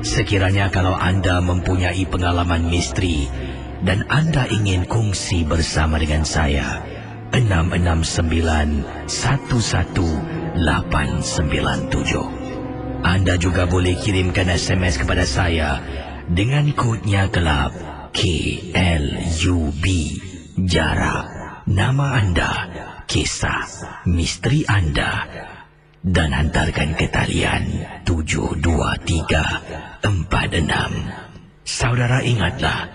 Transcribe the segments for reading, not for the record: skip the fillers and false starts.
Sekiranya kalau anda mempunyai pengalaman misteri dan anda ingin kongsi bersama dengan saya, 669-11897. Anda juga boleh kirimkan SMS kepada saya dengan kodnya gelap KLUB, jarak, nama anda, kisah misteri anda, dan hantarkan ke talian 72346. Saudara ingatlah,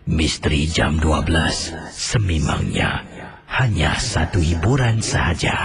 misteri jam 12 sememangnya hanya satu hiburan sahaja.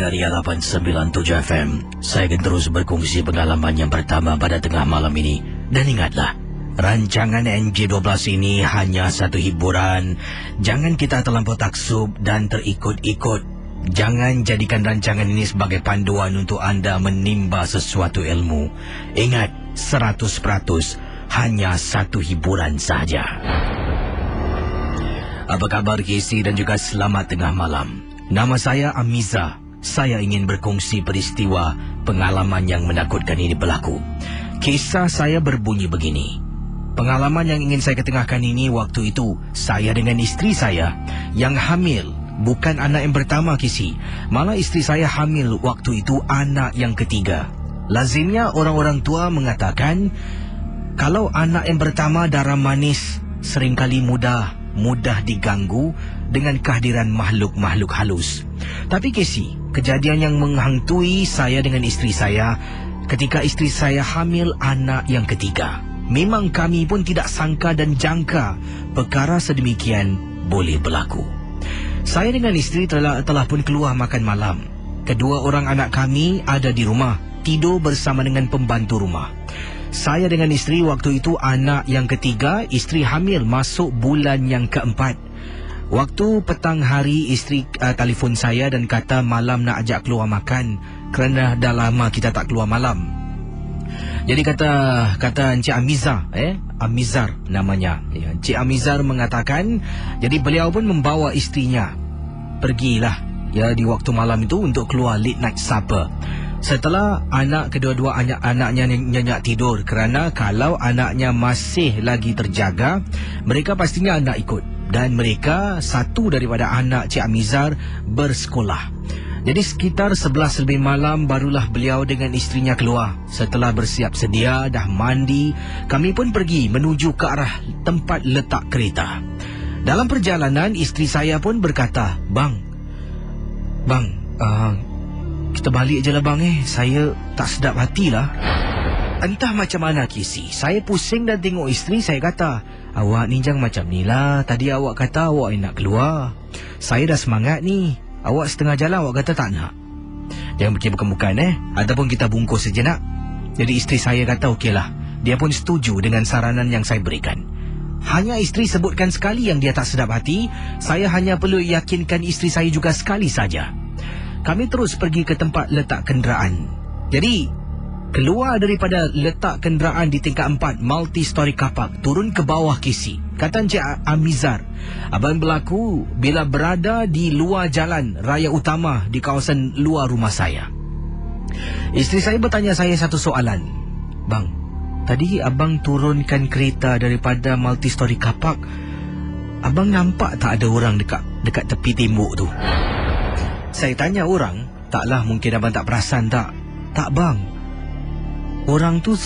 Dari 897 FM, saya akan terus berkongsi pengalaman yang pertama pada tengah malam ini. Dan ingatlah, rancangan NJ12 ini hanya satu hiburan. Jangan kita terlampau taksub dan terikut-ikut. Jangan jadikan rancangan ini sebagai panduan untuk anda menimba sesuatu ilmu. Ingat, 100% hanya satu hiburan sahaja. Apa kabar KC dan juga selamat tengah malam. Nama saya Amiza. Saya ingin berkongsi peristiwa pengalaman yang menakutkan ini berlaku. Kisah saya berbunyi begini. Pengalaman yang ingin saya ketengahkan ini waktu itu saya dengan isteri saya yang hamil. Bukan anak yang pertama, Kisi. Malah isteri saya hamil waktu itu anak yang ketiga. Lazimnya orang-orang tua mengatakan kalau anak yang pertama darah manis seringkali mudah diganggu dengan kehadiran makhluk-makhluk halus. Tapi Kisi, kejadian yang menghantui saya dengan isteri saya ketika isteri saya hamil anak yang ketiga. Memang kami pun tidak sangka dan jangka perkara sedemikian boleh berlaku. Saya dengan isteri telah pun keluar makan malam. Kedua orang anak kami ada di rumah, tidur bersama dengan pembantu rumah. Saya dengan isteri waktu itu anak yang ketiga, isteri hamil masuk bulan yang keempat. Waktu petang hari isteri telefon saya dan kata malam nak ajak keluar makan kerana dah lama kita tak keluar malam. Jadi kata Encik Amiza, Amizar namanya. Encik Amizar mengatakan, jadi beliau pun membawa isterinya pergilah di waktu malam itu untuk keluar late night supper. Setelah kedua-dua anaknya nyenyak tidur, kerana kalau anaknya masih lagi terjaga, mereka pastinya nak ikut. Dan mereka, satu daripada anak Cik Amizar bersekolah. Jadi sekitar 11 lebih malam barulah beliau dengan isterinya keluar. Setelah bersiap sedia, dah mandi, kami pun pergi menuju ke arah tempat letak kereta. Dalam perjalanan, isteri saya pun berkata, Bang, kita balik je lah bang saya tak sedap hatilah. Entah macam mana Kisi, saya pusing dan tengok isteri. Saya kata, awak ni jangan macam ni lah. Tadi awak kata awak nak keluar, saya dah semangat ni. Awak setengah jalan awak kata tak nak. Jangan fikir bukan-bukan ataupun kita bungkus sejenak. Jadi isteri saya kata okeylah. Dia pun setuju dengan saranan yang saya berikan. Hanya isteri sebutkan sekali yang dia tak sedap hati, saya hanya perlu yakinkan isteri saya juga sekali saja. Kami terus pergi ke tempat letak kenderaan. Jadi, keluar daripada letak kenderaan di tingkat 4 multi-story kapak, turun ke bawah Kisi. Kata Encik Amizar, abang berlaku bila berada di luar jalan raya utama di kawasan luar rumah saya. Isteri saya bertanya saya satu soalan. Bang, tadi abang turunkan kereta daripada multi-story kapak, abang nampak tak ada orang dekat tepi tembok tu? Saya tanya orang, taklah mungkin abang tak perasan tak? Tak bang. Orang tu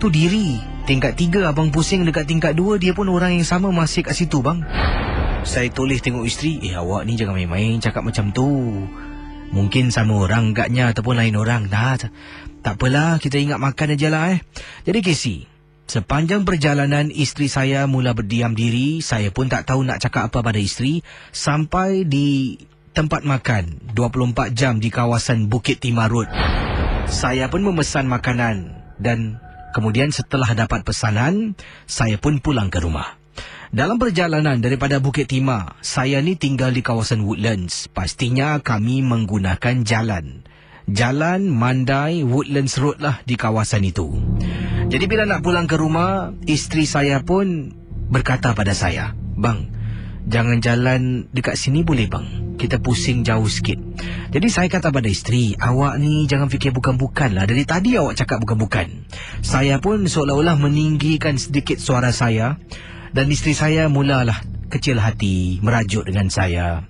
diri. Tingkat 3 abang pusing, dekat tingkat 2 dia pun orang yang sama masih kat situ bang. Saya toleh tengok isteri, awak ni jangan main-main cakap macam tu. Mungkin sama orang agaknya ataupun lain orang. Tak apalah, kita ingat makan aja lah Jadi Casey, sepanjang perjalanan isteri saya mula berdiam diri. Saya pun tak tahu nak cakap apa pada isteri. Sampai di tempat makan 24 jam di kawasan Bukit Timah Road. Saya pun memesan makanan dan kemudian setelah dapat pesanan, saya pun pulang ke rumah. Dalam perjalanan daripada Bukit Timah, saya ni tinggal di kawasan Woodlands. Pastinya kami menggunakan jalan Mandai Woodlands Road lah di kawasan itu. Jadi bila nak pulang ke rumah, isteri saya pun berkata pada saya, "Bang, jangan jalan dekat sini boleh bang? Kita pusing jauh sikit." Jadi saya kata pada isteri, "Awak ni jangan fikir bukan-bukan lah. Dari tadi awak cakap bukan-bukan." Saya pun seolah-olah meninggikan sedikit suara saya dan isteri saya mulalah kecil hati merajuk dengan saya.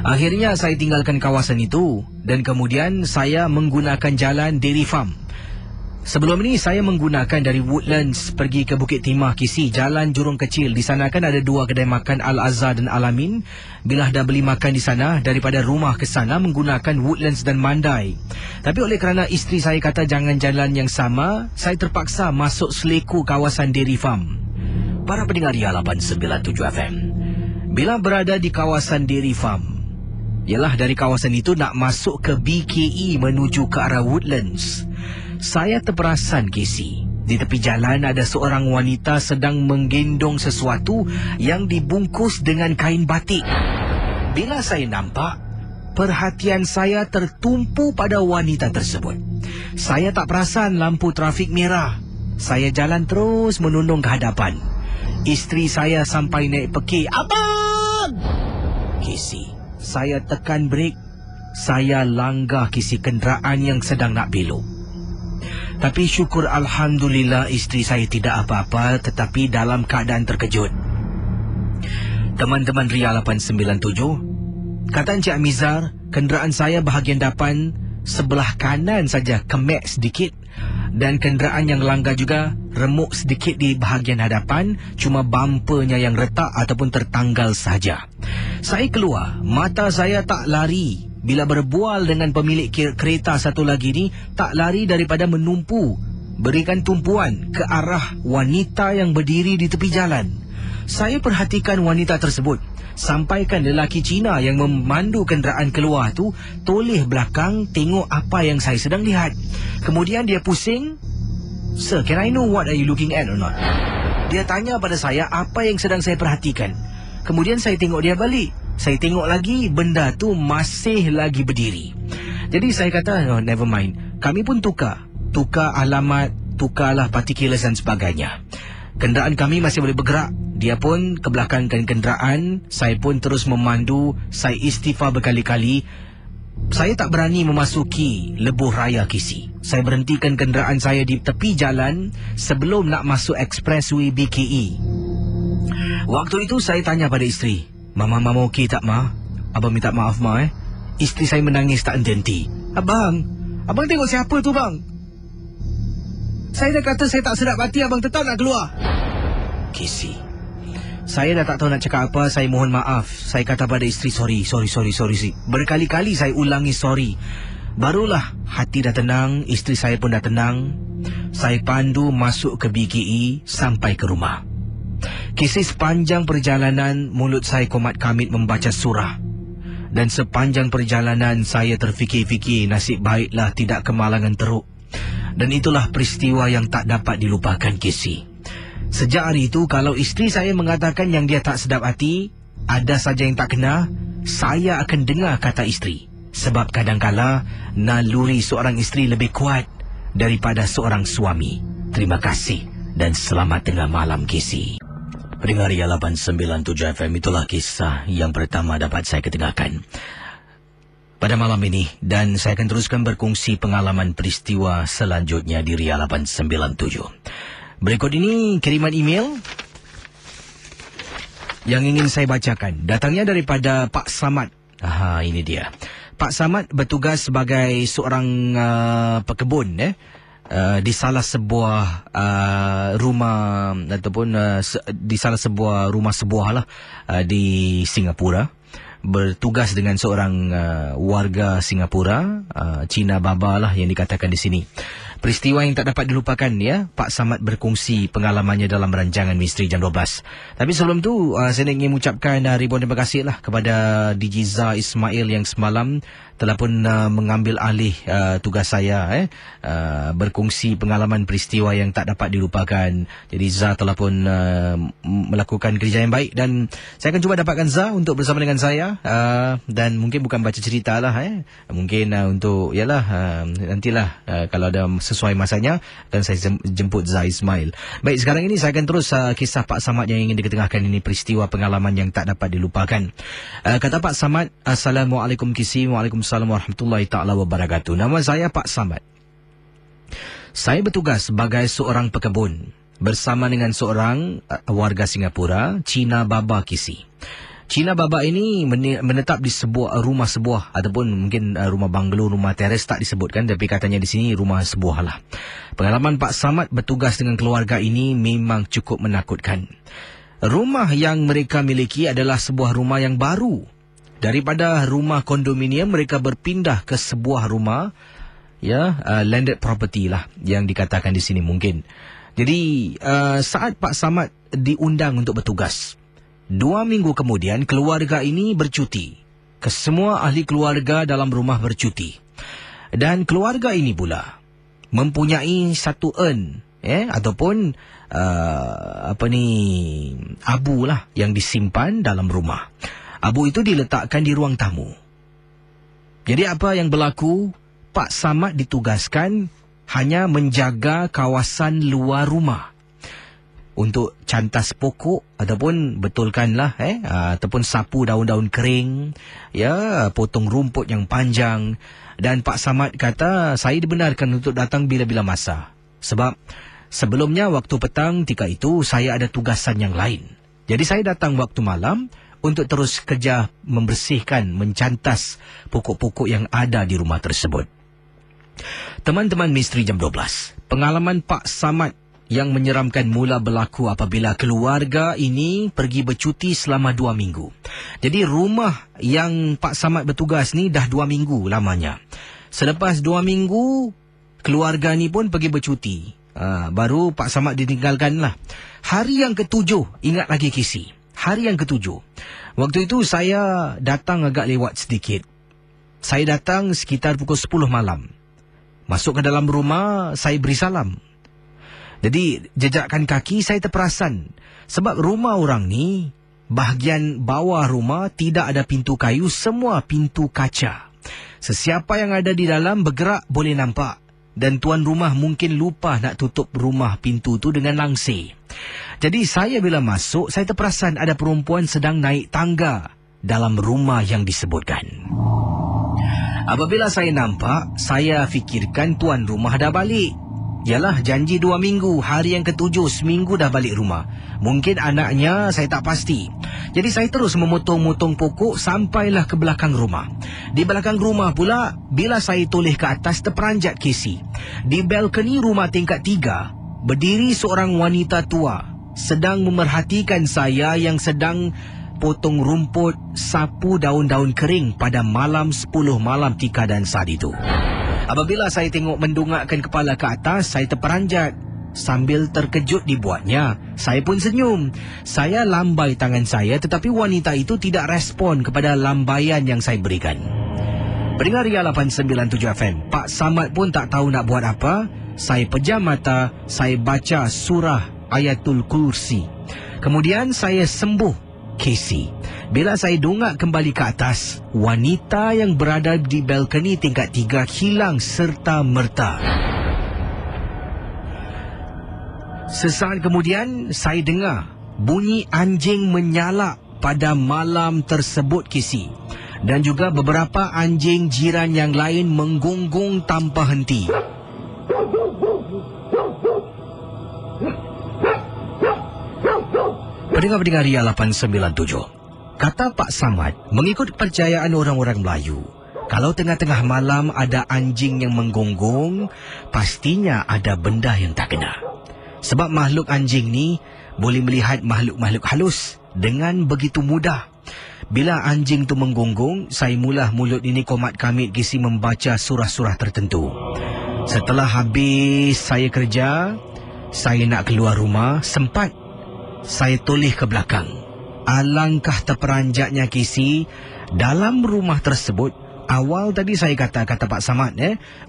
Akhirnya saya tinggalkan kawasan itu dan kemudian saya menggunakan jalan Dairy Farm. Sebelum ini saya menggunakan dari Woodlands pergi ke Bukit Timah Kisi, jalan Jurong Kecil. Di sana kan ada 2 kedai makan, Al-Azhar dan Al-Amin. Bila dah beli makan di sana, daripada rumah ke sana menggunakan Woodlands dan Mandai. Tapi oleh kerana isteri saya kata jangan jalan yang sama, saya terpaksa masuk seleku kawasan Dairy Farm. Para pendengar Ria 897 FM, bila berada di kawasan Dairy Farm, ialah dari kawasan itu nak masuk ke BKE menuju ke arah Woodlands, saya terperasan, Casey, di tepi jalan ada seorang wanita sedang menggendong sesuatu yang dibungkus dengan kain batik. Bila saya nampak, perhatian saya tertumpu pada wanita tersebut. Saya tak perasan lampu trafik merah. Saya jalan terus menundung ke hadapan. Isteri saya sampai naik pekik. "Abang!" Casey, saya tekan brek. Saya langgar kisi kenderaan yang sedang nak belok. Tapi syukur Alhamdulillah isteri saya tidak apa-apa, tetapi dalam keadaan terkejut. Teman-teman Ria 897, kata Encik Amizar, kenderaan saya bahagian depan sebelah kanan saja kemek sedikit dan kenderaan yang langgar juga remuk sedikit di bahagian hadapan, cuma bumpernya yang retak ataupun tertanggal saja. Saya keluar, mata saya tak lari bila berbual dengan pemilik kereta satu lagi ni, tak lari daripada menumpu, berikan tumpuan ke arah wanita yang berdiri di tepi jalan. Saya perhatikan wanita tersebut, sampaikan lelaki Cina yang memandu kenderaan keluar tu toleh belakang tengok apa yang saya sedang lihat. Kemudian dia pusing, "Sir, can I know what are you looking at or not?" Dia tanya pada saya apa yang sedang saya perhatikan. Kemudian saya tengok dia balik. Saya tengok lagi, benda tu masih lagi berdiri. Jadi saya kata, "Oh, never mind." Kami pun tukar alamat, tukarlah particulars dan sebagainya. Kenderaan kami masih boleh bergerak. Dia pun kebelakangkan kenderaan. Saya pun terus memandu. Saya istighfar berkali-kali. Saya tak berani memasuki lebuh raya Kisi. Saya berhentikan kenderaan saya di tepi jalan sebelum nak masuk expressway BKE. Waktu itu saya tanya pada isteri, Mama okey tak, Ma? Abang minta maaf, Ma, Isteri saya menangis tak henti. Abang tengok siapa tu, bang? Saya dah kata saya tak sedap hati, abang tetap nak keluar." Casey, saya dah tak tahu nak cakap apa. Saya mohon maaf. Saya kata pada isteri, sorry. Berkali-kali saya ulangi sorry. Barulah hati dah tenang, isteri saya pun dah tenang. Saya pandu masuk ke BKE sampai ke rumah. Kisah sepanjang perjalanan, mulut saya komat kamit membaca surah. Dan sepanjang perjalanan saya terfikir-fikir, nasib baiklah tidak kemalangan teruk. Dan itulah peristiwa yang tak dapat dilupakan, Casey. Sejak hari itu, kalau isteri saya mengatakan yang dia tak sedap hati, ada saja yang tak kena, saya akan dengar kata isteri. Sebab kadangkala naluri seorang isteri lebih kuat daripada seorang suami. Terima kasih dan selamat tengah malam, Casey. Pendengar Ria 897 FM, itulah kisah yang pertama dapat saya ketengahkan pada malam ini, dan saya akan teruskan berkongsi pengalaman peristiwa selanjutnya di Ria 897. Berikut ini kiriman email yang ingin saya bacakan. Datangnya daripada Pak Samad. Ini dia. Pak Samad bertugas sebagai seorang pekebun di salah sebuah rumah ataupun di salah sebuah rumah sebuah lah di Singapura. Bertugas dengan seorang warga Singapura, Cina Baba lah yang dikatakan di sini. Peristiwa yang tak dapat dilupakan ya. Pak Samad berkongsi pengalamannya dalam rancangan Misteri Jam 12. Tapi sebelum tu saya ingin mengucapkan ribuan terima kasih lah kepada DJ Zah Ismail yang semalam telah pun mengambil alih tugas saya berkongsi pengalaman peristiwa yang tak dapat dilupakan. Jadi Zah telah pun melakukan kerja yang baik dan saya akan cuba dapatkan Zah untuk bersama dengan saya dan mungkin bukan baca cerita lah mungkin untuk nantilah kalau ada sesuai masanya dan saya jemput Zah Ismail. Baik, sekarang ini saya akan terus kisah Pak Samad yang ingin diketengahkan ini, peristiwa pengalaman yang tak dapat dilupakan. Kata Pak Samad, Assalamualaikum Kisi, Waalaikumsalam warahmatullahi ta'ala wabarakatuh. Nama saya Pak Samad. Saya bertugas sebagai seorang pekebun bersama dengan seorang warga Singapura, Cina Baba Kisi. Cina Baba ini menetap di rumah sebuah ataupun mungkin rumah banglo, rumah teres tak disebutkan, tapi katanya di sini rumah sebuah lah. Pengalaman Pak Samad bertugas dengan keluarga ini memang cukup menakutkan. Rumah yang mereka miliki adalah sebuah rumah yang baru. Daripada rumah kondominium mereka berpindah ke sebuah rumah landed property lah yang dikatakan di sini mungkin. Jadi saat Pak Samad diundang untuk bertugas, 2 minggu kemudian keluarga ini bercuti. Kesemua ahli keluarga dalam rumah bercuti. Dan keluarga ini pula mempunyai satu urn ataupun abu lah yang disimpan dalam rumah. Abu itu diletakkan di ruang tamu. Jadi apa yang berlaku? Pak Samad ditugaskan hanya menjaga kawasan luar rumah untuk cantas pokok ataupun betulkanlah ataupun sapu daun-daun kering, potong rumput yang panjang. Dan Pak Samad kata saya dibenarkan untuk datang bila-bila masa. Sebab sebelumnya waktu petang ketika itu saya ada tugasan yang lain. Jadi saya datang waktu malam untuk terus kerja membersihkan, mencantas pokok-pokok yang ada di rumah tersebut. Teman-teman Misteri Jam 12, pengalaman Pak Samad yang menyeramkan mula berlaku apabila keluarga ini pergi bercuti selama 2 minggu. Jadi rumah yang Pak Samad bertugas ni dah 2 minggu lamanya. Selepas 2 minggu, keluarga ni pun pergi bercuti. Baru Pak Samad ditinggalkan lah. Hari yang ke-7, ingat lagi Kisi. Hari yang ke-7. Waktu itu saya datang agak lewat sedikit. Saya datang sekitar pukul 10 malam. Masuk ke dalam rumah, saya beri salam. Jadi jejakkan kaki saya terperasan. Sebab rumah orang ni, bahagian bawah rumah tidak ada pintu kayu, semua pintu kaca. Sesiapa yang ada di dalam bergerak boleh nampak. Dan tuan rumah mungkin lupa nak tutup rumah pintu tu dengan langsir. Jadi saya bila masuk, saya terperasan ada perempuan sedang naik tangga dalam rumah yang disebutkan. Apabila saya nampak, saya fikirkan tuan rumah dah balik. Yalah, janji 2 minggu, hari yang ke-7, seminggu dah balik rumah. Mungkin anaknya, saya tak pasti. Jadi saya terus memotong-motong pokok sampailah ke belakang rumah. Di belakang rumah pula, bila saya toleh ke atas, terperanjat Kisi. Di balkoni rumah tingkat 3, berdiri seorang wanita tua, sedang memerhatikan saya yang sedang potong rumput, sapu daun-daun kering pada malam 10 malam tika dan saat itu. Apabila saya tengok mendongakkan kepala ke atas, saya terperanjat. Sambil terkejut dibuatnya, saya pun senyum. Saya lambai tangan saya tetapi wanita itu tidak respon kepada lambaian yang saya berikan. Pendengar Ria 897 FM, Pak Samad pun tak tahu nak buat apa. Saya pejam mata, saya baca surah Ayatul Kursi. Kemudian saya sembuh Casey. Bila saya dongak kembali ke atas, wanita yang berada di balkoni tingkat 3 hilang serta merta. Sesaat kemudian, saya dengar bunyi anjing menyalak pada malam tersebut Casey. Dan juga beberapa anjing jiran yang lain menggonggong tanpa henti. Pendengar-pendengar Ria 897, kata Pak Samad, mengikut kepercayaan orang-orang Melayu, kalau tengah-tengah malam ada anjing yang menggonggong, pastinya ada benda yang tak kena. Sebab makhluk anjing ni boleh melihat makhluk-makhluk halus dengan begitu mudah. Bila anjing tu menggonggong, saya mula mulut ini komat kamit Kisi membaca surah-surah tertentu. Setelah habis saya kerja, saya nak keluar rumah, sempat saya toleh ke belakang. Alangkah terperanjatnya Casey, dalam rumah tersebut. Awal tadi saya kata Pak Samad,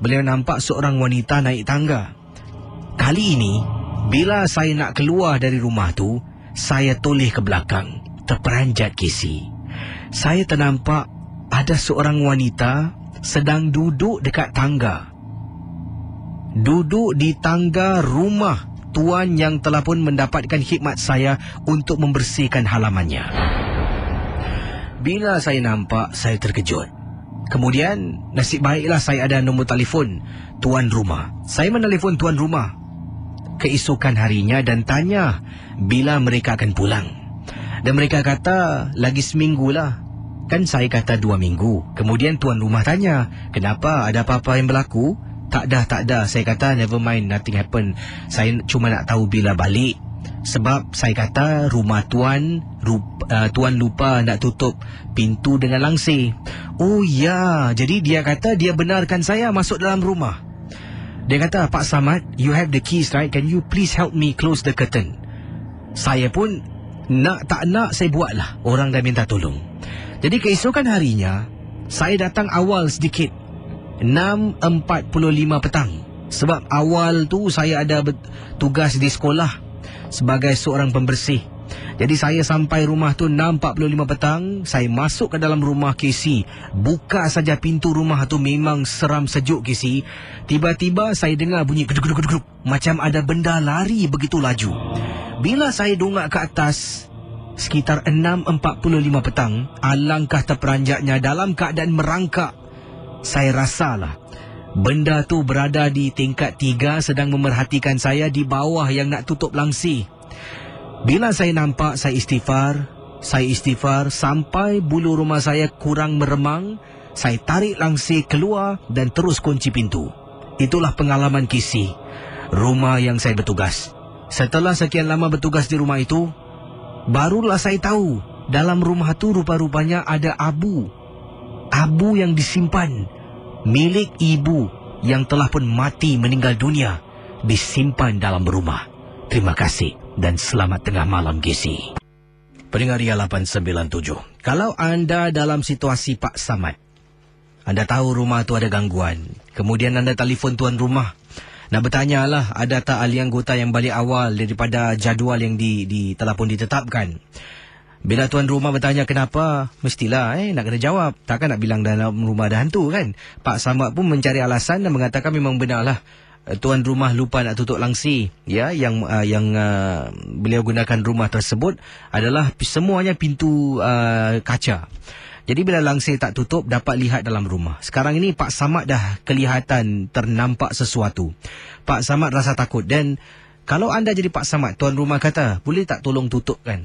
beliau nampak seorang wanita naik tangga. Kali ini, bila saya nak keluar dari rumah tu, saya toleh ke belakang. Terperanjat Casey, saya ternampak ada seorang wanita sedang duduk dekat tangga. Duduk di tangga rumah tuan yang telah pun mendapatkan khidmat saya untuk membersihkan halamannya. Bila saya nampak, saya terkejut. Kemudian, nasib baiklah saya ada nombor telefon tuan rumah. Saya menelefon tuan rumah keesokan harinya dan tanya bila mereka akan pulang. Dan mereka kata, lagi seminggu lah. Kan saya kata 2 minggu. Kemudian tuan rumah tanya, kenapa, ada apa-apa yang berlaku? Tak ada. Saya kata, never mind, nothing happen. Saya cuma nak tahu bila balik. Sebab saya kata rumah tuan lupa nak tutup pintu dengan langsir. Oh ya, jadi dia kata dia benarkan saya masuk dalam rumah. Dia kata, Pak Samad, you have the keys, right? Can you please help me close the curtain? Saya pun nak tak nak saya buatlah. Orang dah minta tolong. Jadi keesokan harinya, saya datang awal sedikit. 6.45 petang. Sebab awal tu saya ada tugas di sekolah sebagai seorang pembersih. Jadi saya sampai rumah tu 6.45 petang. Saya masuk ke dalam rumah Casey. Buka saja pintu rumah tu, memang seram sejuk Casey. Tiba-tiba saya dengar bunyi geduk-geduk-geduk, macam ada benda lari begitu laju. Bila saya dongak ke atas, sekitar 6.45 petang, alangkah terperanjatnya dalam keadaan merangkak. Saya rasalah benda tu berada di tingkat 3 sedang memerhatikan saya di bawah yang nak tutup langsir. Bila saya nampak, saya istighfar sampai bulu rumah saya kurang meremang. Saya tarik langsir keluar dan terus kunci pintu. Itulah pengalaman Casey, rumah yang saya bertugas. Setelah sekian lama bertugas di rumah itu, barulah saya tahu dalam rumah tu rupa-rupanya ada abu yang disimpan milik ibu yang telah pun mati meninggal dunia, disimpan dalam rumah. Terima kasih dan selamat tengah malam Casey. Pendengar Ria 897, kalau anda dalam situasi Pak Samad, anda tahu rumah tu ada gangguan, kemudian anda telefon tuan rumah nak bertanyalah ada tak ahli anggota yang balik awal daripada jadual yang telah pun ditetapkan. Bila tuan rumah bertanya kenapa, mestilah nak kena jawab. Takkan nak bilang dalam rumah ada hantu kan. Pak Samad pun mencari alasan dan mengatakan memang benarlah tuan rumah lupa nak tutup langsir. Ya, yang beliau gunakan rumah tersebut adalah semuanya pintu kaca. Jadi bila langsir tak tutup, dapat lihat dalam rumah. Sekarang ini Pak Samad dah kelihatan ternampak sesuatu. Pak Samad rasa takut dan kalau anda jadi Pak Samad, tuan rumah kata, boleh tak tolong tutupkan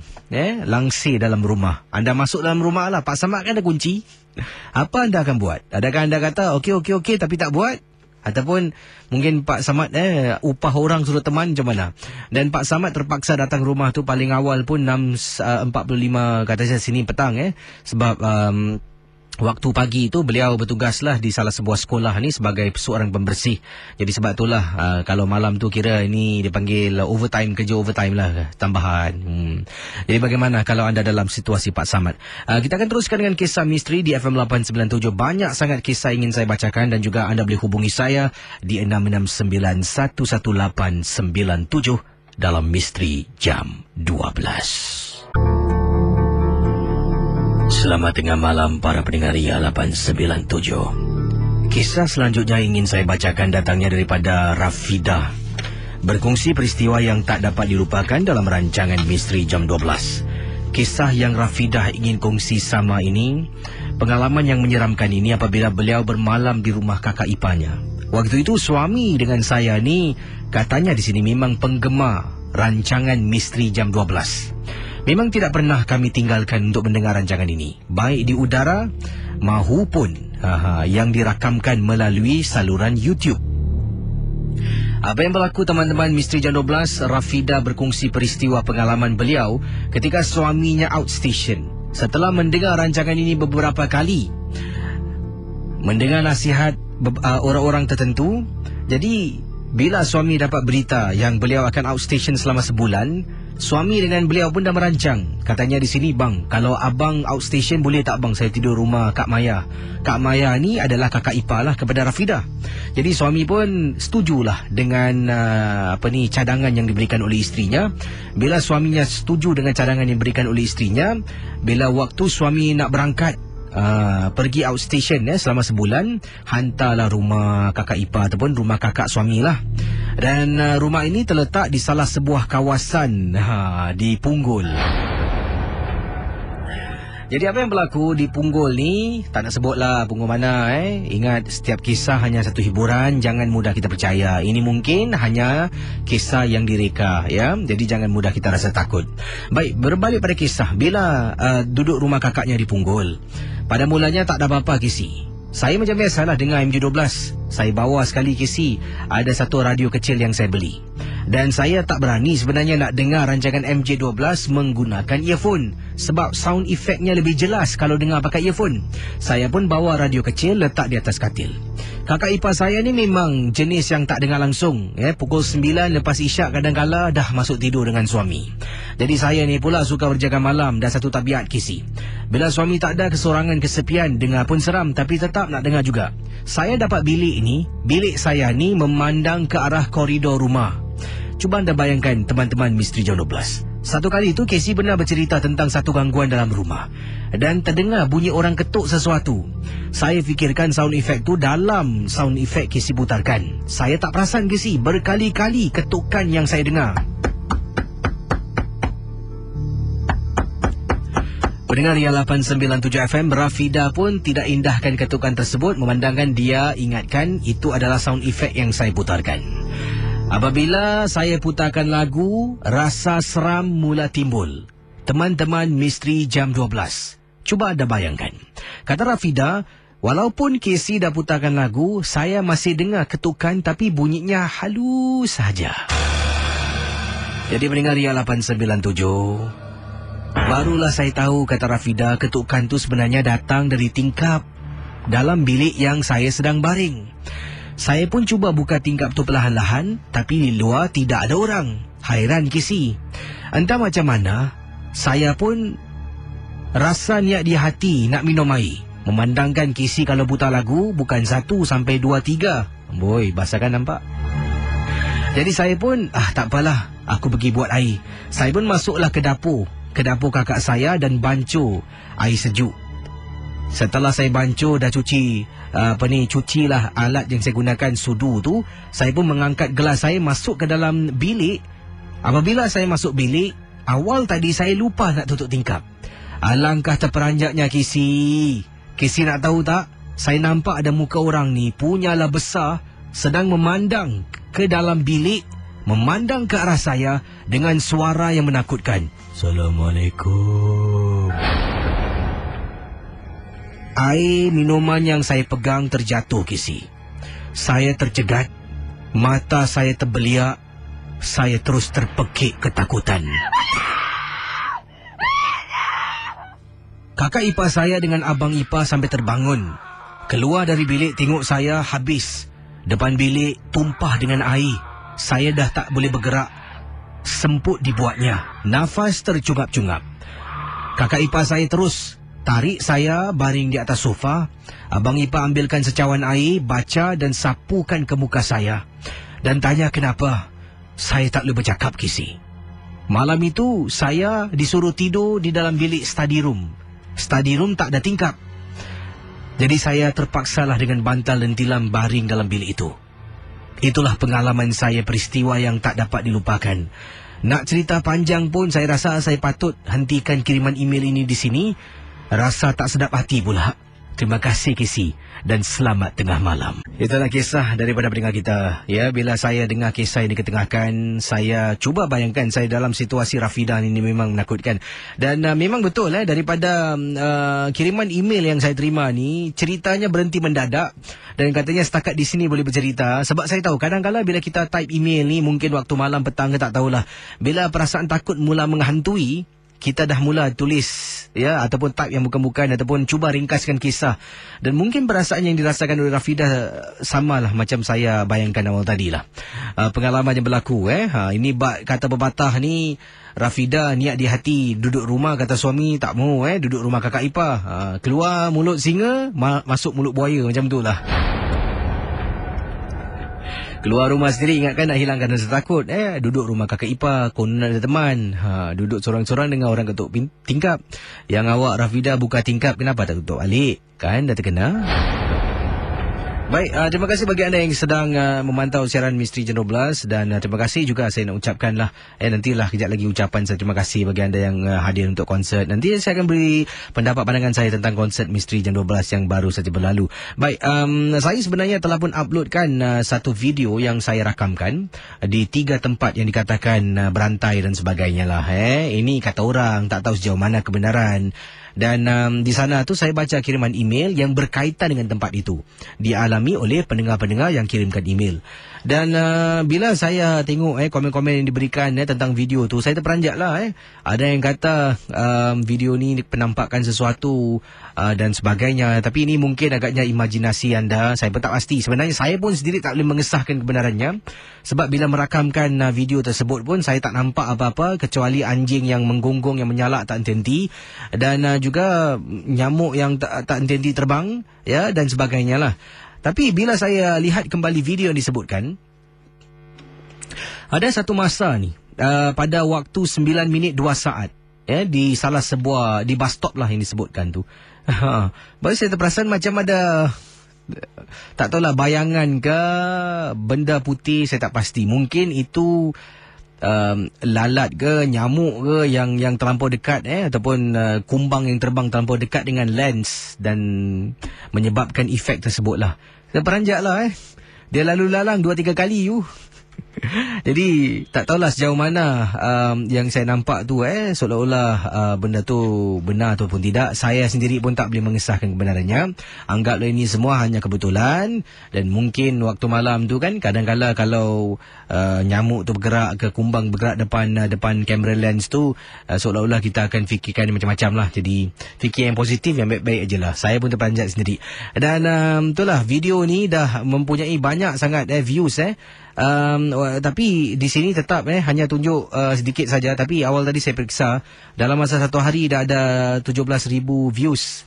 langsir dalam rumah. Anda masuk dalam rumah lah. Pak Samad kan ada kunci. Apa anda akan buat? Adakah anda kata, okey tapi tak buat? Ataupun mungkin Pak Samad upah orang suruh teman macam mana? Dan Pak Samad terpaksa datang rumah tu paling awal pun 6.45 kata saya sini petang sebab waktu pagi itu beliau bertugaslah di salah sebuah sekolah ni sebagai seorang pembersih. Jadi sebab itulah kalau malam tu kira ini dipanggil kerja overtime lah, tambahan. Jadi bagaimana kalau anda dalam situasi Pak Samad? Kita akan teruskan dengan kisah misteri di FM 897. Banyak sangat kisah ingin saya bacakan dan juga anda boleh hubungi saya di 669-11897 dalam Misteri Jam 12. Selamat tengah malam para pendengar Ria 897. Kisah selanjutnya ingin saya bacakan datangnya daripada Rafidah. Berkongsi peristiwa yang tak dapat dilupakan dalam rancangan Misteri Jam 12. Kisah yang Rafidah ingin kongsi sama ini, pengalaman yang menyeramkan ini apabila beliau bermalam di rumah kakak iparnya. Waktu itu suami dengan saya ni katanya di sini memang penggemar rancangan Misteri Jam 12. Memang tidak pernah kami tinggalkan untuk mendengar rancangan ini, baik di udara mahupun yang dirakamkan melalui saluran YouTube. Apa yang berlaku teman-teman Misteri Jam 12, Rafidah berkongsi peristiwa pengalaman beliau ketika suaminya outstation. Setelah mendengar rancangan ini beberapa kali, mendengar nasihat orang-orang tertentu. Jadi bila suami dapat berita yang beliau akan outstation selama sebulan, suami dengan beliau pun dah merancang. Katanya di sini, bang, kalau abang outstation boleh tak bang saya tidur rumah Kak Maya. Kak Maya ni adalah kakak ipar lah kepada Rafidah. Jadi suami pun setujulah dengan cadangan yang diberikan oleh isterinya. Bila suaminya setuju dengan cadangan yang diberikan oleh isterinya, bila waktu suami nak berangkat pergi outstation selama sebulan, hantarlah rumah kakak ipar ataupun rumah kakak suami lah. Dan rumah ini terletak di salah sebuah kawasan di Punggol. Jadi apa yang berlaku di Punggol ni, tak nak sebutlah Punggol mana. Ingat, setiap kisah hanya satu hiburan, jangan mudah kita percaya. Ini mungkin hanya kisah yang direka, ya. Jadi jangan mudah kita rasa takut. Baik, berbalik pada kisah. Bila duduk rumah kakaknya di Punggol, pada mulanya tak ada apa-apa kisi. Saya macam biasalah dengar MJ12. Saya bawa sekali kisi, ada satu radio kecil yang saya beli. Dan saya tak berani sebenarnya nak dengar rancangan MJ12 menggunakan earphone, sebab sound efeknya lebih jelas kalau dengar pakai earphone. Saya pun bawa radio kecil letak di atas katil. Kakak ipar saya ni memang jenis yang tak dengar langsung. Pukul 9 lepas isyak kadang-kala dah masuk tidur dengan suami. Jadi saya ni pula suka berjaga malam, dah satu tabiat kisi. Bila suami tak ada, kesorangan, kesepian, dengar pun seram, tapi tetap nak dengar juga. Saya dapat bilik saya ni memandang ke arah koridor rumah. Cuba anda bayangkan teman-teman misteri jam 12. Satu kali itu Casey benar bercerita tentang satu gangguan dalam rumah dan terdengar bunyi orang ketuk sesuatu. Saya fikirkan sound effect tu dalam sound effect Casey putarkan. Saya tak perasan Casey, berkali-kali ketukan yang saya dengar. Pendengar Ria 897 FM, Rafidah pun tidak indahkan ketukan tersebut, memandangkan dia ingatkan itu adalah sound effect yang saya putarkan. Apabila saya putarkan lagu, rasa seram mula timbul. Teman-teman misteri jam 12. Cuba anda bayangkan. Kata Rafidah, walaupun Casey dah putarkan lagu, saya masih dengar ketukan tapi bunyinya halus saja. Jadi pendengar Ria 897, barulah saya tahu, kata Rafidah, ketukan tu sebenarnya datang dari tingkap dalam bilik yang saya sedang baring. Saya pun cuba buka tingkap tu perlahan-lahan, tapi di luar tidak ada orang. Hairan Casey. Entah macam mana, saya pun rasa niat di hati nak minum air. Memandangkan Casey kalau putar lagu bukan 1 sampai 2, 3. Boy, basah kan nampak? Jadi saya pun, tak apalah, aku pergi buat air. Saya pun masuklah ke dapur kakak saya dan bancuh air sejuk. Setelah saya bancuh, dah cucilah alat yang saya gunakan, sudu tu, saya pun mengangkat gelas saya masuk ke dalam bilik. Apabila saya masuk bilik, awal tadi saya lupa nak tutup tingkap. Alangkah terperanjatnya Casey. Casey nak tahu tak? Saya nampak ada muka orang ni, punyalah besar, sedang memandang ke dalam bilik, memandang ke arah saya dengan suara yang menakutkan. Assalamualaikum. Air minuman yang saya pegang terjatuh, Casey. Saya tercegat, mata saya terbeliak, saya terus terpekik ketakutan. Kakak ipar saya dengan abang ipar sampai terbangun. Keluar dari bilik tengok saya habis. Depan bilik tumpah dengan air. Saya dah tak boleh bergerak. Semput dibuatnya. Nafas tercungap-cungap. Kakak ipar saya terus tarik saya baring di atas sofa. Abang ipar ambilkan secawan air, baca dan sapukan ke muka saya. Dan tanya kenapa saya tak boleh bercakap, Casey. Malam itu saya disuruh tidur di dalam bilik study room. Study room tak ada tingkap. Jadi saya terpaksalah dengan bantal dan tilam baring dalam bilik itu. Itulah pengalaman saya, peristiwa yang tak dapat dilupakan. Nak cerita panjang pun saya rasa saya patut hentikan kiriman email ini di sini. Rasa tak sedap hati pula. Terima kasih, Casey, dan selamat tengah malam. Itulah kisah daripada pendengar kita. Ya, bila saya dengar kisah yang diketengahkan, saya cuba bayangkan saya dalam situasi Rafidah ini memang menakutkan. Dan memang betul daripada kiriman email yang saya terima ni, ceritanya berhenti mendadak dan katanya setakat di sini boleh bercerita. Sebab saya tahu kadang-kadang bila kita type email ni, mungkin waktu malam, petang ke tak tahulah, bila perasaan takut mula menghantui, kita dah mula tulis ya, ataupun type yang bukan-bukan, ataupun cuba ringkaskan kisah, dan mungkin perasaan yang dirasakan oleh Rafidah samalah macam saya bayangkan awal tadi lah. Pengalaman yang berlaku ini kata pepatah ni, Rafidah niat di hati duduk rumah, kata suami tak mau duduk rumah kakak ipar. Keluar mulut singa, masuk mulut buaya, macam tu lah. Keluar rumah sendiri ingatkan nak hilangkan rasa takut. Duduk rumah kakak ipar, konon ada teman. Duduk sorang-sorang dengan orang ketuk tingkap. Yang awak Rafidah buka tingkap, kenapa tak tutup balik? Kan dah terkena. Baik, terima kasih bagi anda yang sedang memantau siaran Misteri Jam 12, dan terima kasih juga saya nak ucapkanlah nantilah kejap lagi ucapan saya terima kasih bagi anda yang hadir untuk konsert. Nanti saya akan beri pendapat pandangan saya tentang konsert Misteri Jam 12 yang baru saja berlalu. Baik, saya sebenarnya telah pun uploadkan satu video yang saya rakamkan di 3 tempat yang dikatakan berantai dan sebagainya lah. Ini kata orang, tak tahu sejauh mana kebenaran. Dan di sana tu saya baca kiriman email yang berkaitan dengan tempat itu, dialami oleh pendengar-pendengar yang kirimkan email. Dan bila saya tengok komen-komen yang diberikan tentang video tu, saya terperanjat lah. Ada yang kata video ni penampakan sesuatu dan sebagainya. Tapi ini mungkin agaknya imajinasi anda. Saya pun tak pasti. Sebenarnya saya pun sendiri tak boleh mengesahkan kebenarannya. Sebab bila merakamkan video tersebut pun saya tak nampak apa-apa kecuali anjing yang menggonggong, yang menyalak tak henti, dan juga nyamuk yang tak henti terbang ya, dan sebagainya lah. Tapi bila saya lihat kembali video yang disebutkan, ada satu masa ni pada waktu 9 minit 2 saat di salah sebuah, di bus stop lah yang disebutkan tu. Baru saya terperasan macam ada, tak tahulah, bayangan ke benda putih, saya tak pasti. Mungkin itu lalat ke, nyamuk ke yang terlampau dekat ataupun kumbang yang terbang terlampau dekat dengan lens dan menyebabkan efek tersebut lah. Saya peranjak lah dia lalu lalang 2-3 kali you. Jadi tak tahulah sejauh mana yang saya nampak tu seolah-olah benda tu benar ataupun tidak. Saya sendiri pun tak boleh mengesahkan kebenarannya. Anggaplah ini semua hanya kebetulan, dan mungkin waktu malam tu kan kadang-kala kalau nyamuk tu bergerak ke, kumbang bergerak depan kamera lens tu, seolah-olah kita akan fikirkan macam-macam lah. Jadi fikir yang positif, yang baik-baik je lah. Saya pun terperanjat sendiri. Dan itulah, video ni dah mempunyai banyak sangat views tapi di sini tetap hanya tunjuk sedikit saja. Tapi awal tadi saya periksa, dalam masa 1 hari dah ada 17,000 views.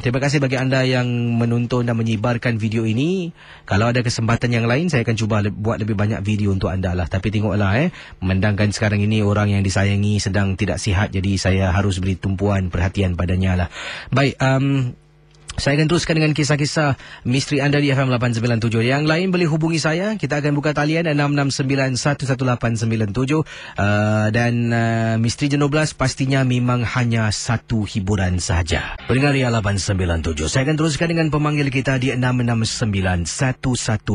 Terima kasih bagi anda yang menonton dan menyebarkan video ini. Kalau ada kesempatan yang lain, saya akan cuba buat lebih banyak video untuk anda lah. Tapi tengoklah memandangkan sekarang ini orang yang disayangi sedang tidak sihat, jadi saya harus beri tumpuan perhatian padanya lah. Baik, saya akan teruskan dengan kisah-kisah misteri anda di FM 897. Yang lain boleh hubungi saya. Kita akan buka talian 669-11897. Dan misteri Jam 12 pastinya memang hanya satu hiburan sahaja. Pendengar Ria 897. Saya akan teruskan dengan pemanggil kita di 669-11897.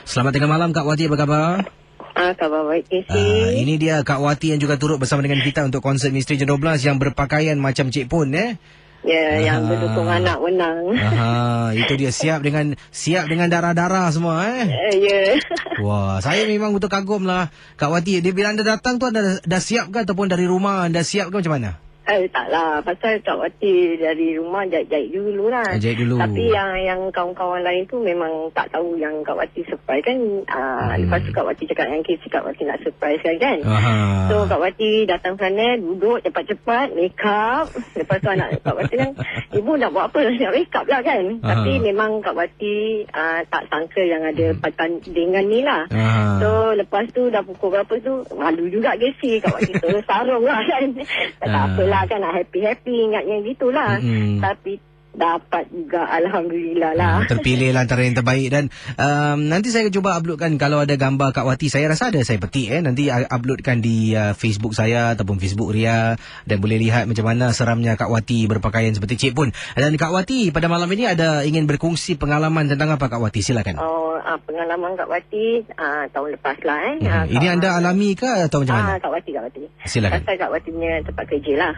Selamat tengah malam Kak Wati, apa khabar? Khabar baik, Casey. Ini dia Kak Wati yang juga turut bersama dengan kita untuk konsert Misteri Jam 12 yang berpakaian macam Cik Pun Ya, yang berdukung anak menang. Itu dia, siap dengan darah-darah semua Ya. Wah, saya memang betul kagum lah Kak Wati. Dia bila anda datang tu anda dah siap ke, ataupun dari rumah anda siap ke, macam mana? Taklah, pasal Kak Wati dari rumah jahit dulu lah. Jahit dulu. Tapi yang kawan-kawan lain tu memang tak tahu yang Kak Wati surprise kan. Lepas tu Kak Wati cakap yang kes Kak Wati nak surprise kan. So Kak Wati datang sana, duduk cepat-cepat, make up. Lepas tu anak Kak Wati kan, ibu nak buat apa? Nak make up lah kan. Tapi memang Kak Wati tak sangka yang ada pertandingan ni lah. So lepas tu dah pukul berapa tu, malu juga Casey. Kak Wati tu sarung lah kan. Tak apalah kan, nak happy-happy ingatnya gitulah. Tapi dapat juga, Alhamdulillah lah. Terpilih lah antara yang terbaik. Dan nanti saya cuba uploadkan kalau ada gambar Kak Wati. Saya rasa ada, saya petik nanti uploadkan di Facebook saya ataupun Facebook Ria, dan boleh lihat macam mana seramnya Kak Wati berpakaian seperti Cik Pun. Dan Kak Wati pada malam ini ada ingin berkongsi pengalaman tentang apa Kak Wati? Silakan. Pengalaman Kak Wati tahun lepas lah ini anda alami ke atau macam mana? Kak Wati Silakan. Pasal Kak Wati punya tempat kerja lah.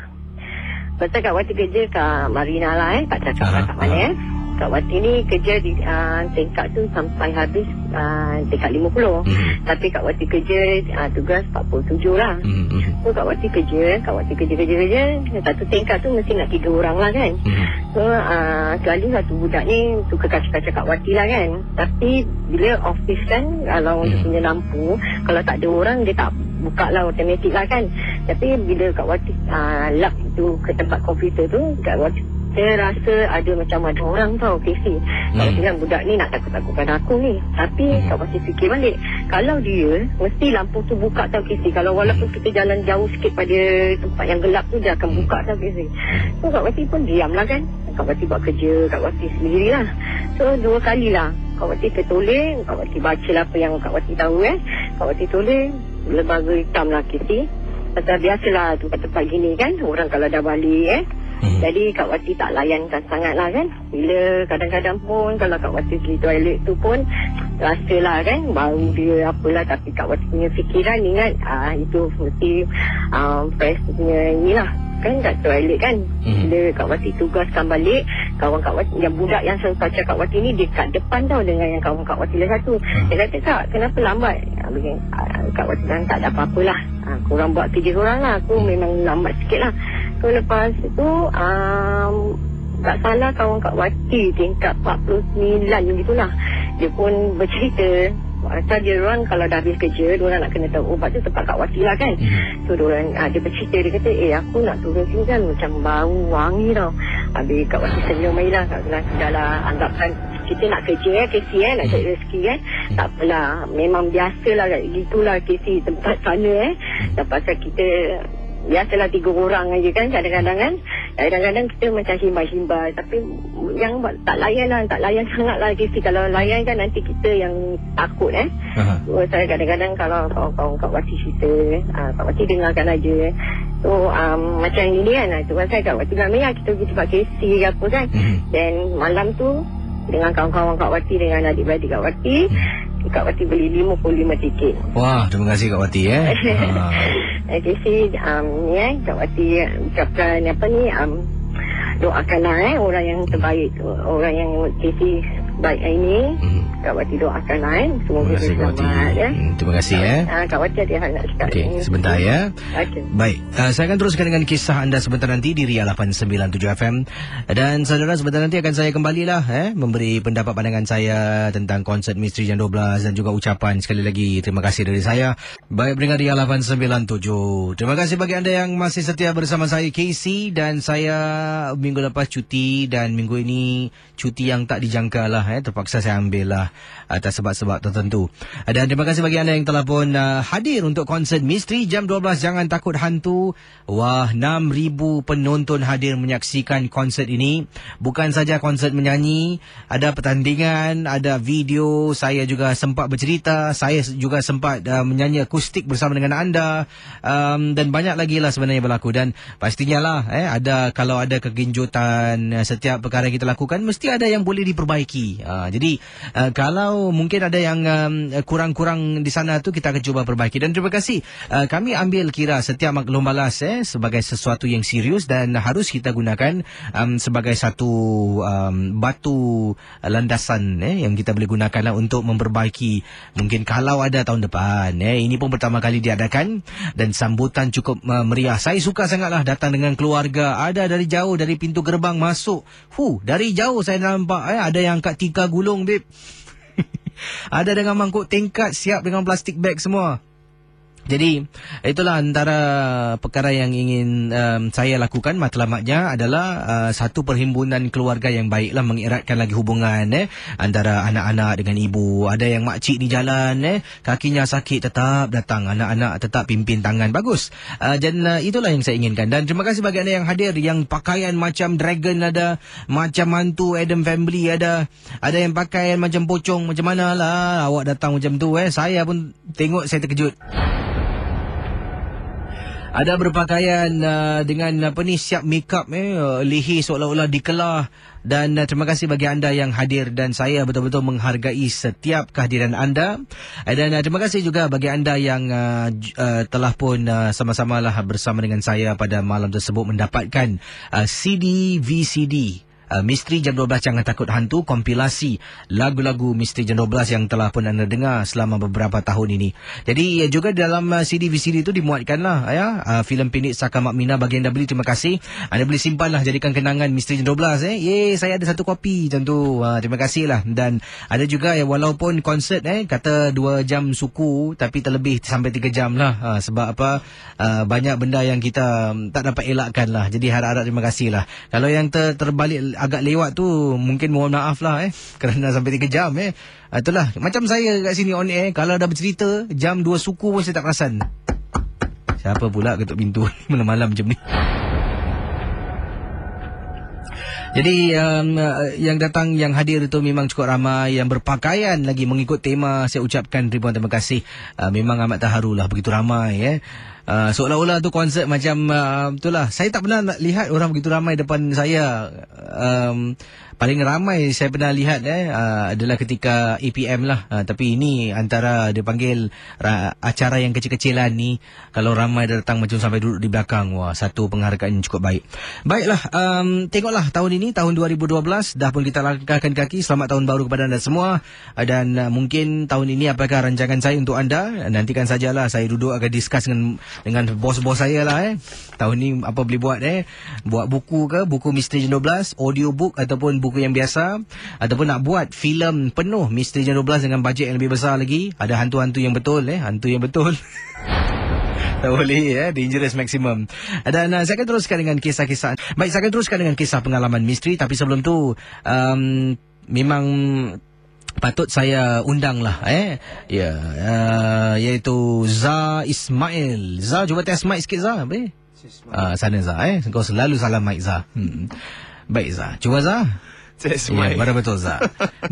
Pasal Kak Wati kerja kat Marina lah, tak cakap kat mana Kak Wati ni kerja di tingkat tu sampai habis tingkat 50. Tapi Kak Wati kerja tugas 47 lah. So Kak Wati kerja. Satu tingkat tu mesti nak 3 orang lah kan. So sekali satu budak ni suka kacau-kacau Kak Wati lah kan. Tapi bila office kan, kalau dia punya lampu, kalau tak ada orang dia tak buka lah, automatik lah kan. Tapi bila Kak Wati lap tu ke tempat komputer tu, Kak Wati saya rasa ada macam ada orang tau Casey. Kalau bilang budak ni nak takut-takutkan aku ni. Tapi Kak Wati fikir balik, kalau dia mesti lampu tu buka tau Casey. Kalau walaupun kita jalan jauh sikit pada tempat yang gelap tu, dia akan buka tau Casey. So Kak Wati pun diam lah kan. Kak Wati buat kerja Kak Wati sendiri lah. So 2 kali lah Kak Wati tertoleh. Kak Wati baca lah apa yang Kak Wati tahu Kak Wati toleh lembaga hitam lah Casey. Pasal biasalah tempat-tempat gini kan, orang kalau dah balik jadi Kak Wati tak layankan sangat lah kan. Bila kadang-kadang pun kalau Kak Wati pergi toilet tu pun rasalah kan bau dia apalah. Tapi Kak Wati punya fikiran ingat itu mesti fresh punya inilah kan kat toilet kan. Bila Kak Wati tugaskan balik, kawan Kak Wati yang budak yang selalu kacau Kak Wati ni, dia kat depan tau dengan yang kawan Kak Wati lagi satu. Dia kata, Kak kenapa lambat? Kak Wati bilang tak ada apa-apalah, korang buat kerja korang lah, aku memang lambat sikit lah. So lepas tu tak salah kawan Kak Wati tingkat 49 gitulah, dia pun bercerita asal dia orang kalau dah habis kerja, dia orang nak kena tahu ubat tu tempat Kak Wati lah kan. So dia orang dia bercerita, dia kata aku nak turun sini kan macam bau wangi tau. Habis Kak Wati senyum main lah. Kak bilang sudahlah, anggapkan kita nak kerja Casey nak cari rezeki tak apalah, memang biasalah gitulah Casey tempat sana dan pasal kita biasalah 3 orang aja kan kadang-kadang kan. Kadang-kadang kita macam himbau-himbau, tapi yang tak layan sangat lah Casey. Kalau layan kan nanti kita yang takut So saya kadang-kadang kalau kawan-kawan Kak Wati cerita, Kak Wati dengarkan aja. So macam ini kan, tu pasal Kak Wati bilang kita pergi tempat Casey ke apa kan. Dan malam tu dengan kawan-kawan Kak Wati, dengan adik-beradik Kak Wati, Kak Wati beli 55 tiket. Wah, terima kasih Kak Wati Casey, Kak Wati ucapkan doakanlah orang yang terbaik, orang yang Casey baik ini. Kak Wati doakanlah semoga dia selamat Terima kasih Kak Wati ada hal nak cakap. Okey, sebentar Baik, saya akan teruskan dengan kisah anda sebentar nanti di Ria 897 FM. Dan saudara, sebentar nanti akan saya kembalilah memberi pendapat pandangan saya tentang konsert Misteri Jam 12 dan juga ucapan sekali lagi terima kasih dari saya. Baik, pendengar Ria 897, terima kasih bagi anda yang masih setia bersama saya Casey. Dan saya minggu lepas cuti dan minggu ini cuti yang tak dijangka lah terpaksa saya ambil lah atas sebab-sebab tertentu. Dan terima kasih bagi anda yang telah pun hadir untuk konsert Misteri Jam 12 Jangan Takut Hantu. Wah, 6,000 penonton hadir menyaksikan konsert ini. Bukan saja konsert menyanyi, ada pertandingan, ada video, saya juga sempat bercerita, saya juga sempat menyanyi akustik bersama dengan anda, dan banyak lagi lah sebenarnya berlaku. Dan pastinya lah kalau ada kegenjutan, setiap perkara yang kita lakukan mesti ada yang boleh diperbaiki. Jadi kalau mungkin ada yang kurang-kurang di sana tu, kita akan cuba perbaiki. Dan terima kasih, kami ambil kira setiap maklum balas sebagai sesuatu yang serius dan harus kita gunakan sebagai satu batu landasan yang kita boleh gunakan lah untuk memperbaiki. Mungkin kalau ada tahun depan, ini pun pertama kali diadakan dan sambutan cukup meriah. Saya suka sangatlah datang dengan keluarga, ada dari jauh, dari pintu gerbang masuk. Dari jauh saya nampak ada yang angkat tika gulung, babe. Ada dengan mangkuk tingkat, siap dengan plastik bag semua. Jadi itulah antara perkara yang ingin saya lakukan. Matlamatnya adalah satu perhimpunan keluarga yang baiklah, mengeratkan lagi hubungan antara anak-anak dengan ibu. Ada yang makcik di jalan kakinya sakit, tetap datang, anak-anak tetap pimpin tangan. Bagus. Dan itulah yang saya inginkan. Dan terima kasih bagi anda yang hadir, yang pakaian macam dragon ada, macam hantu Adam Family ada yang pakaian macam pocong. Macam mana lah awak datang macam tu Saya pun tengok, saya terkejut. Ada berpakaian dengan siap make up leher seolah-olah dikelah. Dan terima kasih bagi anda yang hadir, dan saya betul-betul menghargai setiap kehadiran anda. Dan terima kasih juga bagi anda yang telah pun sama-samalah bersama dengan saya pada malam tersebut mendapatkan CD VCD Misteri Jam 12 Jangan Takut Hantu, kompilasi lagu-lagu Misteri Jam 12 yang telah pun anda dengar selama beberapa tahun ini. Jadi juga dalam CD VCD itu dimuatkanlah filem Pinit Saka Mak Mina. Bagi anda beli, terima kasih. Anda boleh simpanlah, jadikan kenangan Misteri Jam 12. Saya ada satu kopi macam tu. Terima kasih lah. Dan ada juga walaupun konsert kata 2 jam suku, tapi terlebih sampai 3 jam lah. Sebab apa, banyak benda yang kita tak dapat elakkan lah. Jadi harap-harap terima kasih lah. Kalau yang terbalik agak lewat tu, mungkin mohon maaf lah kerana sampai 3 jam itulah macam saya kat sini on air, kalau dah bercerita jam 2 suku pun saya tak perasan. Siapa pula ketuk pintu malam-malam macam ni. Jadi yang datang, yang hadir itu memang cukup ramai, yang berpakaian lagi mengikut tema. Saya ucapkan ribuan terima kasih. Memang amat terharu lah, begitu ramai seolah-olah tu konsert macam itulah. Saya tak pernah lihat orang begitu ramai depan saya. Paling ramai saya pernah lihat adalah ketika APM lah. Tapi ini antara dia panggil acara yang kecil-kecilan ni, kalau ramai datang macam sampai duduk di belakang, wah, satu penghargaan yang cukup baik. Baiklah, tengoklah tahun ini, tahun 2012 dah pun kita langkahkan kaki. Selamat tahun baru kepada anda semua. Dan mungkin tahun ini apakah rancangan saya untuk anda, nantikan sajalah. Saya duduk akan discuss dengan bos-bos saya lah. Tahun ni apa boleh buat buat buku ke, buku Misteri Jam 12, audiobook ataupun buku yang biasa, ataupun nak buat filem penuh Misteri Jam 12 dengan bajet yang lebih besar lagi. Ada hantu-hantu yang betul hantu yang betul. Tak boleh dangerous maximum. Dan saya akan teruskan dengan kisah-kisah. Baik, saya akan teruskan dengan kisah pengalaman misteri. Tapi sebelum tu memang patut saya undang lah iaitu Zah Ismail. Zah, cuba test mic sikit Zah. Sana Zah kau selalu salah mic Zah. Baik Zah, cuba Zah. Ya, baru betul Zah.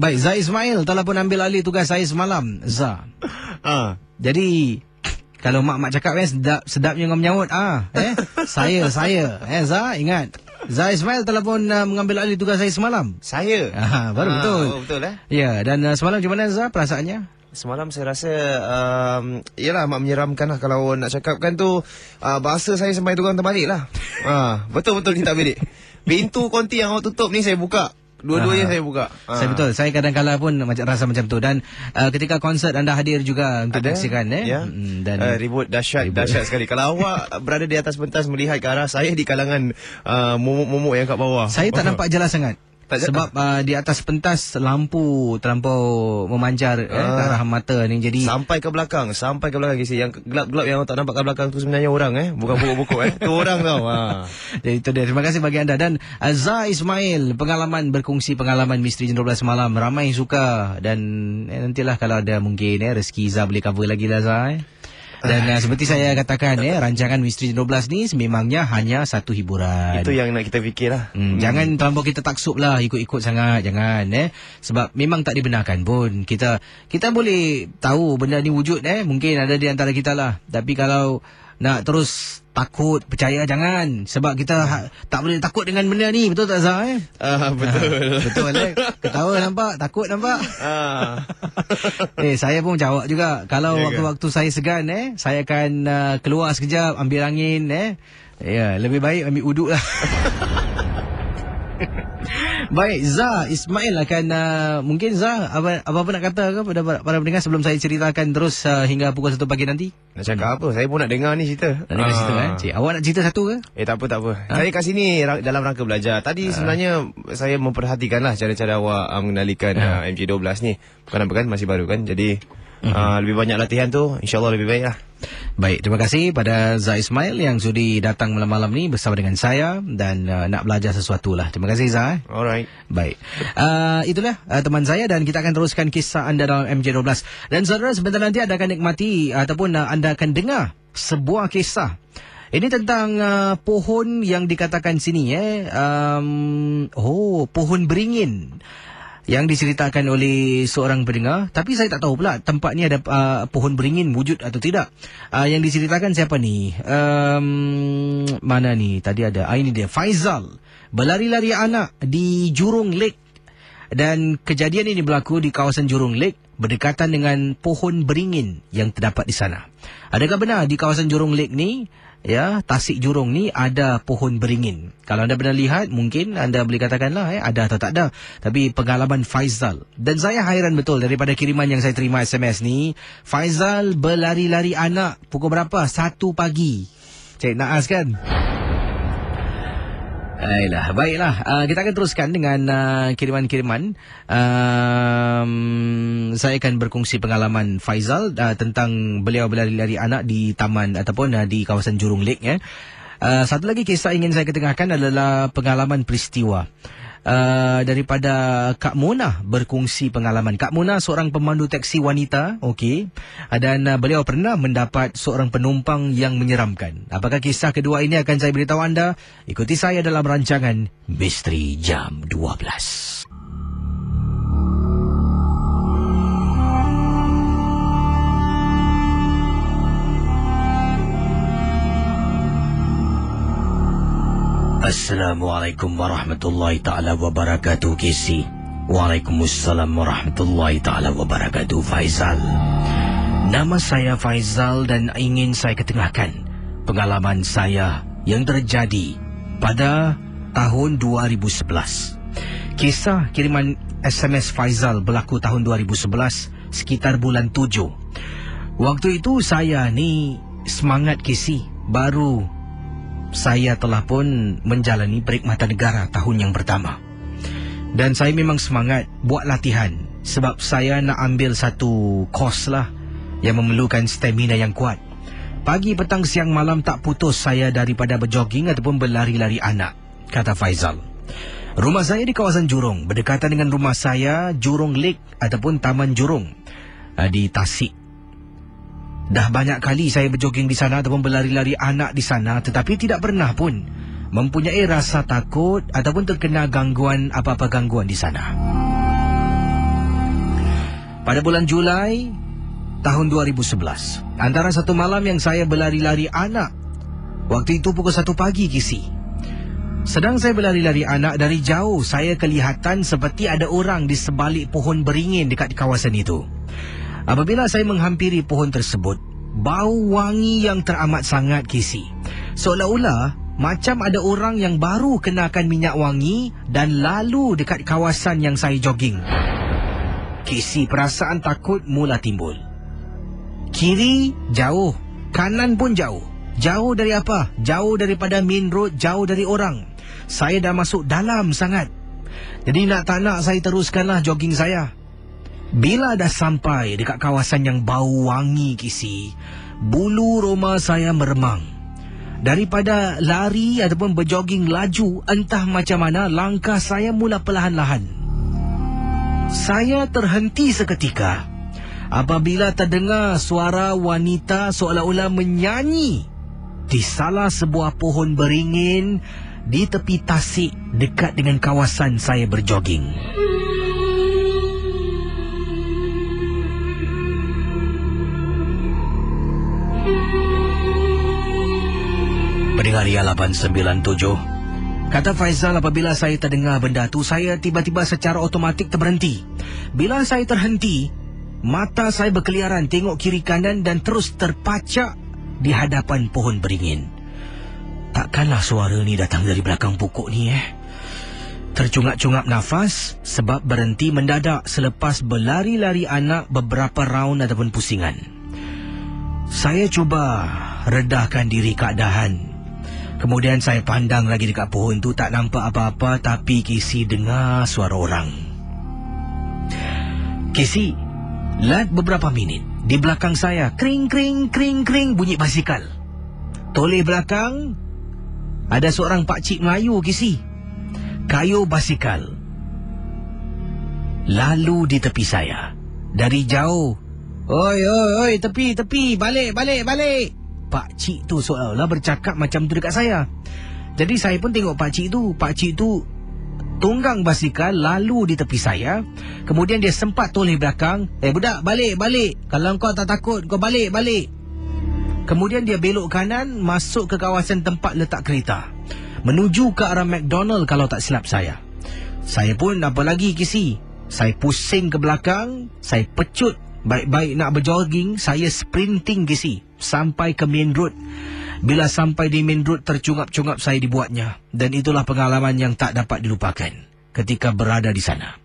Baik, Zah Ismail telah pun ambil alih tugas saya semalam Zah. Jadi kalau mak cakap sedapnya kau menyahut saya Zah, ingat Zah Ismail telah pun mengambil alih tugas saya semalam. Saya? Baru betul. Betul Ya, dan semalam macam mana Zah perasaannya? Semalam saya rasa yalah amat menyeramkan lah. Kalau nak cakapkan tu bahasa saya sampai tukang terbalik lah. Betul-betul ni tak bedik. Pintu konti yang awak tutup ni saya buka. Dua-duanya saya buka. Saya betul. Saya kadang-kadang pun rasa macam tu. Dan ketika konsert anda hadir juga untuk menyaksikan dan ribut dahsyat sekali. Kalau awak berada di atas pentas melihat ke arah saya, di kalangan momok-momok yang kat bawah, saya tak nampak jelas sangat. Sebab di atas pentas lampu terlampau memancar ke arah mata ni, jadi sampai ke belakang kisi. Yang gelap-gelap yang tak nampak ke belakang tu sebenarnya orang bukan pokok-pokok tu orang tau. Jadi itu dia. Terima kasih bagi anda. Dan Zah Ismail berkongsi pengalaman Misteri Jam 12 malam. Ramai suka. Dan nantilah kalau ada mungkin rezeki Zah boleh cover lagi lah Zah. Dan seperti saya katakan rancangan Misteri Jam 12 ni sememangnya hanya satu hiburan. Itu yang nak kita fikir lah. Jangan terlampau kita taksub lah, ikut-ikut sangat. Jangan sebab memang tak dibenarkan pun. Kita boleh tahu benda ni wujud mungkin ada di antara kita lah. Tapi kalau nak terus takut, percaya, jangan. Sebab kita tak boleh takut dengan benda ni. Betul tak Zah? Betul. Betul ketawa nampak, takut nampak. Saya pun jawab juga. Kalau waktu-waktu saya segan saya akan keluar sekejap, ambil angin lebih baik ambil uduk lah. Baik, Zah Ismail akan mungkin Zah apa-apa nak kata ke pada para pendengar sebelum saya ceritakan terus hingga pukul 1 pagi nanti? Nak cakap apa? Saya pun nak dengar ni cerita. Nak dengar cerita Cik, awak nak cerita satu ke? Tak apa. Saya kat sini dalam rangka belajar. Tadi sebenarnya saya memperhatikanlah cara-cara awak mengendalikan MJ12 ni. Bukan apa kan, masih baru kan. Jadi lebih banyak latihan tu, insyaAllah lebih baik lah. Baik, terima kasih pada Zah Ismail yang sudi datang malam-malam ni bersama dengan saya dan nak belajar sesuatu lah. Terima kasih Zah. Alright. Baik, itulah teman saya dan kita akan teruskan kisah anda dalam MJ12. Dan saudara, sebentar nanti anda akan nikmati ataupun anda akan dengar sebuah kisah. Ini tentang pohon yang dikatakan sini pohon beringin yang diceritakan oleh seorang pendengar. Tapi saya tak tahu pula tempat ni ada pohon beringin wujud atau tidak. Yang diceritakan siapa ni? Mana ni? Tadi ada. Ini dia. Faizal. Berlari-lari anak di Jurong Lake. Dan kejadian ini berlaku di kawasan Jurong Lake. berdekatan dengan pohon beringin yang terdapat di sana. Adakah benar di kawasan Jurong Lake ni, ya, Tasik Jurong ni ada pohon beringin? Kalau anda pernah lihat, mungkin anda boleh katakanlah ada atau tak ada. Tapi pengalaman Faizal, dan saya hairan betul daripada kiriman yang saya terima SMS ni. Faizal berlari-lari anak pukul berapa? 1 pagi. Cik Naas kan? Baiklah, kita akan teruskan dengan kiriman-kiriman. Saya akan berkongsi pengalaman Faizal tentang beliau berlari-lari anak di taman ataupun di kawasan Jurong Lake, ya. Satu lagi kisah ingin saya ketengahkan adalah pengalaman peristiwa daripada Kak Mona berkongsi pengalaman. Kak Mona seorang pemandu teksi wanita, okey, dan beliau pernah mendapat seorang penumpang yang menyeramkan. Apakah kisah kedua ini akan saya beritahu anda? Ikuti saya dalam rancangan Misteri Jam 12. Assalamualaikum warahmatullahi ta'ala wabarakatuh, Kisi. Waalaikumsalam warahmatullahi ta'ala wabarakatuh, Faizal. Nama saya Faizal dan ingin saya ketengahkan pengalaman saya yang terjadi pada tahun 2011. Kisah kiriman SMS Faizal berlaku tahun 2011 sekitar bulan 7. Waktu itu saya ni semangat, Kisi. Baru saya telah pun menjalani perkhidmatan negara tahun yang pertama. Dan saya memang semangat buat latihan sebab saya nak ambil satu kos lah yang memerlukan stamina yang kuat. Pagi, petang, siang, malam tak putus saya daripada berjogging ataupun berlari-lari anak, kata Faizal. Rumah saya di kawasan Jurong, berdekatan dengan rumah saya Jurong Lake ataupun Taman Jurong di Tasik. Dah banyak kali saya berjoging di sana ataupun berlari-lari anak di sana, tetapi tidak pernah pun mempunyai rasa takut ataupun terkena gangguan apa-apa gangguan di sana. Pada bulan Julai tahun 2011, antara satu malam yang saya berlari-lari anak, waktu itu pukul 1 pagi, Kisi. Sedang saya berlari-lari anak, dari jauh saya kelihatan seperti ada orang di sebalik pohon beringin dekat kawasan itu. Apabila saya menghampiri pohon tersebut, bau wangi yang teramat sangat, Kisi. Seolah-olah macam ada orang yang baru kenakan minyak wangi dan lalu dekat kawasan yang saya jogging. Kisi, perasaan takut mula timbul. Kiri jauh, kanan pun jauh. Jauh dari apa? Jauh daripada main road, jauh dari orang. Saya dah masuk dalam sangat. Jadi nak tak nak saya teruskanlah jogging saya. Bila dah sampai dekat kawasan yang bau wangi, Kisi, bulu roma saya meremang. Daripada lari ataupun berjogging laju, entah macam mana langkah saya mula perlahan-lahan. Saya terhenti seketika apabila terdengar suara wanita seolah-olah menyanyi di salah sebuah pohon beringin di tepi tasik dekat dengan kawasan saya berjogging. Pendengar Ria 897, kata Faizal, apabila saya terdengar benda tu, saya tiba-tiba secara otomatik terberhenti. Bila saya terhenti, mata saya berkeliaran tengok kiri kanan dan terus terpacak di hadapan pohon beringin. Takkanlah suara ni datang dari belakang pokok ni, Tercungap-cungap nafas sebab berhenti mendadak selepas berlari-lari anak beberapa round ataupun pusingan. Saya cuba redahkan diri keadaan. Kemudian saya pandang lagi dekat pohon tu, tak nampak apa-apa, tapi Kisi dengar suara orang. Kisi, lat beberapa minit, di belakang saya kring kring kring kring bunyi basikal. Toleh belakang ada seorang pakcik Melayu, Kisi. Kayuh basikal lalu di tepi saya. Dari jauh, "Oi, oi, oi, tepi, tepi, balik, balik, balik." Pakcik tu seolah-olah bercakap macam tu dekat saya. Jadi saya pun tengok pakcik tu. Pakcik tu tunggang basikal lalu di tepi saya. Kemudian dia sempat toleh belakang. "Budak, balik, balik. Kalau kau tak takut, kau balik, balik." Kemudian dia belok kanan, masuk ke kawasan tempat letak kereta, menuju ke arah McDonald kalau tak silap saya. Saya pun apa lagi, Kisi, Saya pusing ke belakang, saya pecut baik-baik nak berjogging, saya sprinting Casey sampai ke main road. Bila sampai di main road, tercungap-cungap saya dibuatnya. Dan itulah pengalaman yang tak dapat dilupakan ketika berada di sana.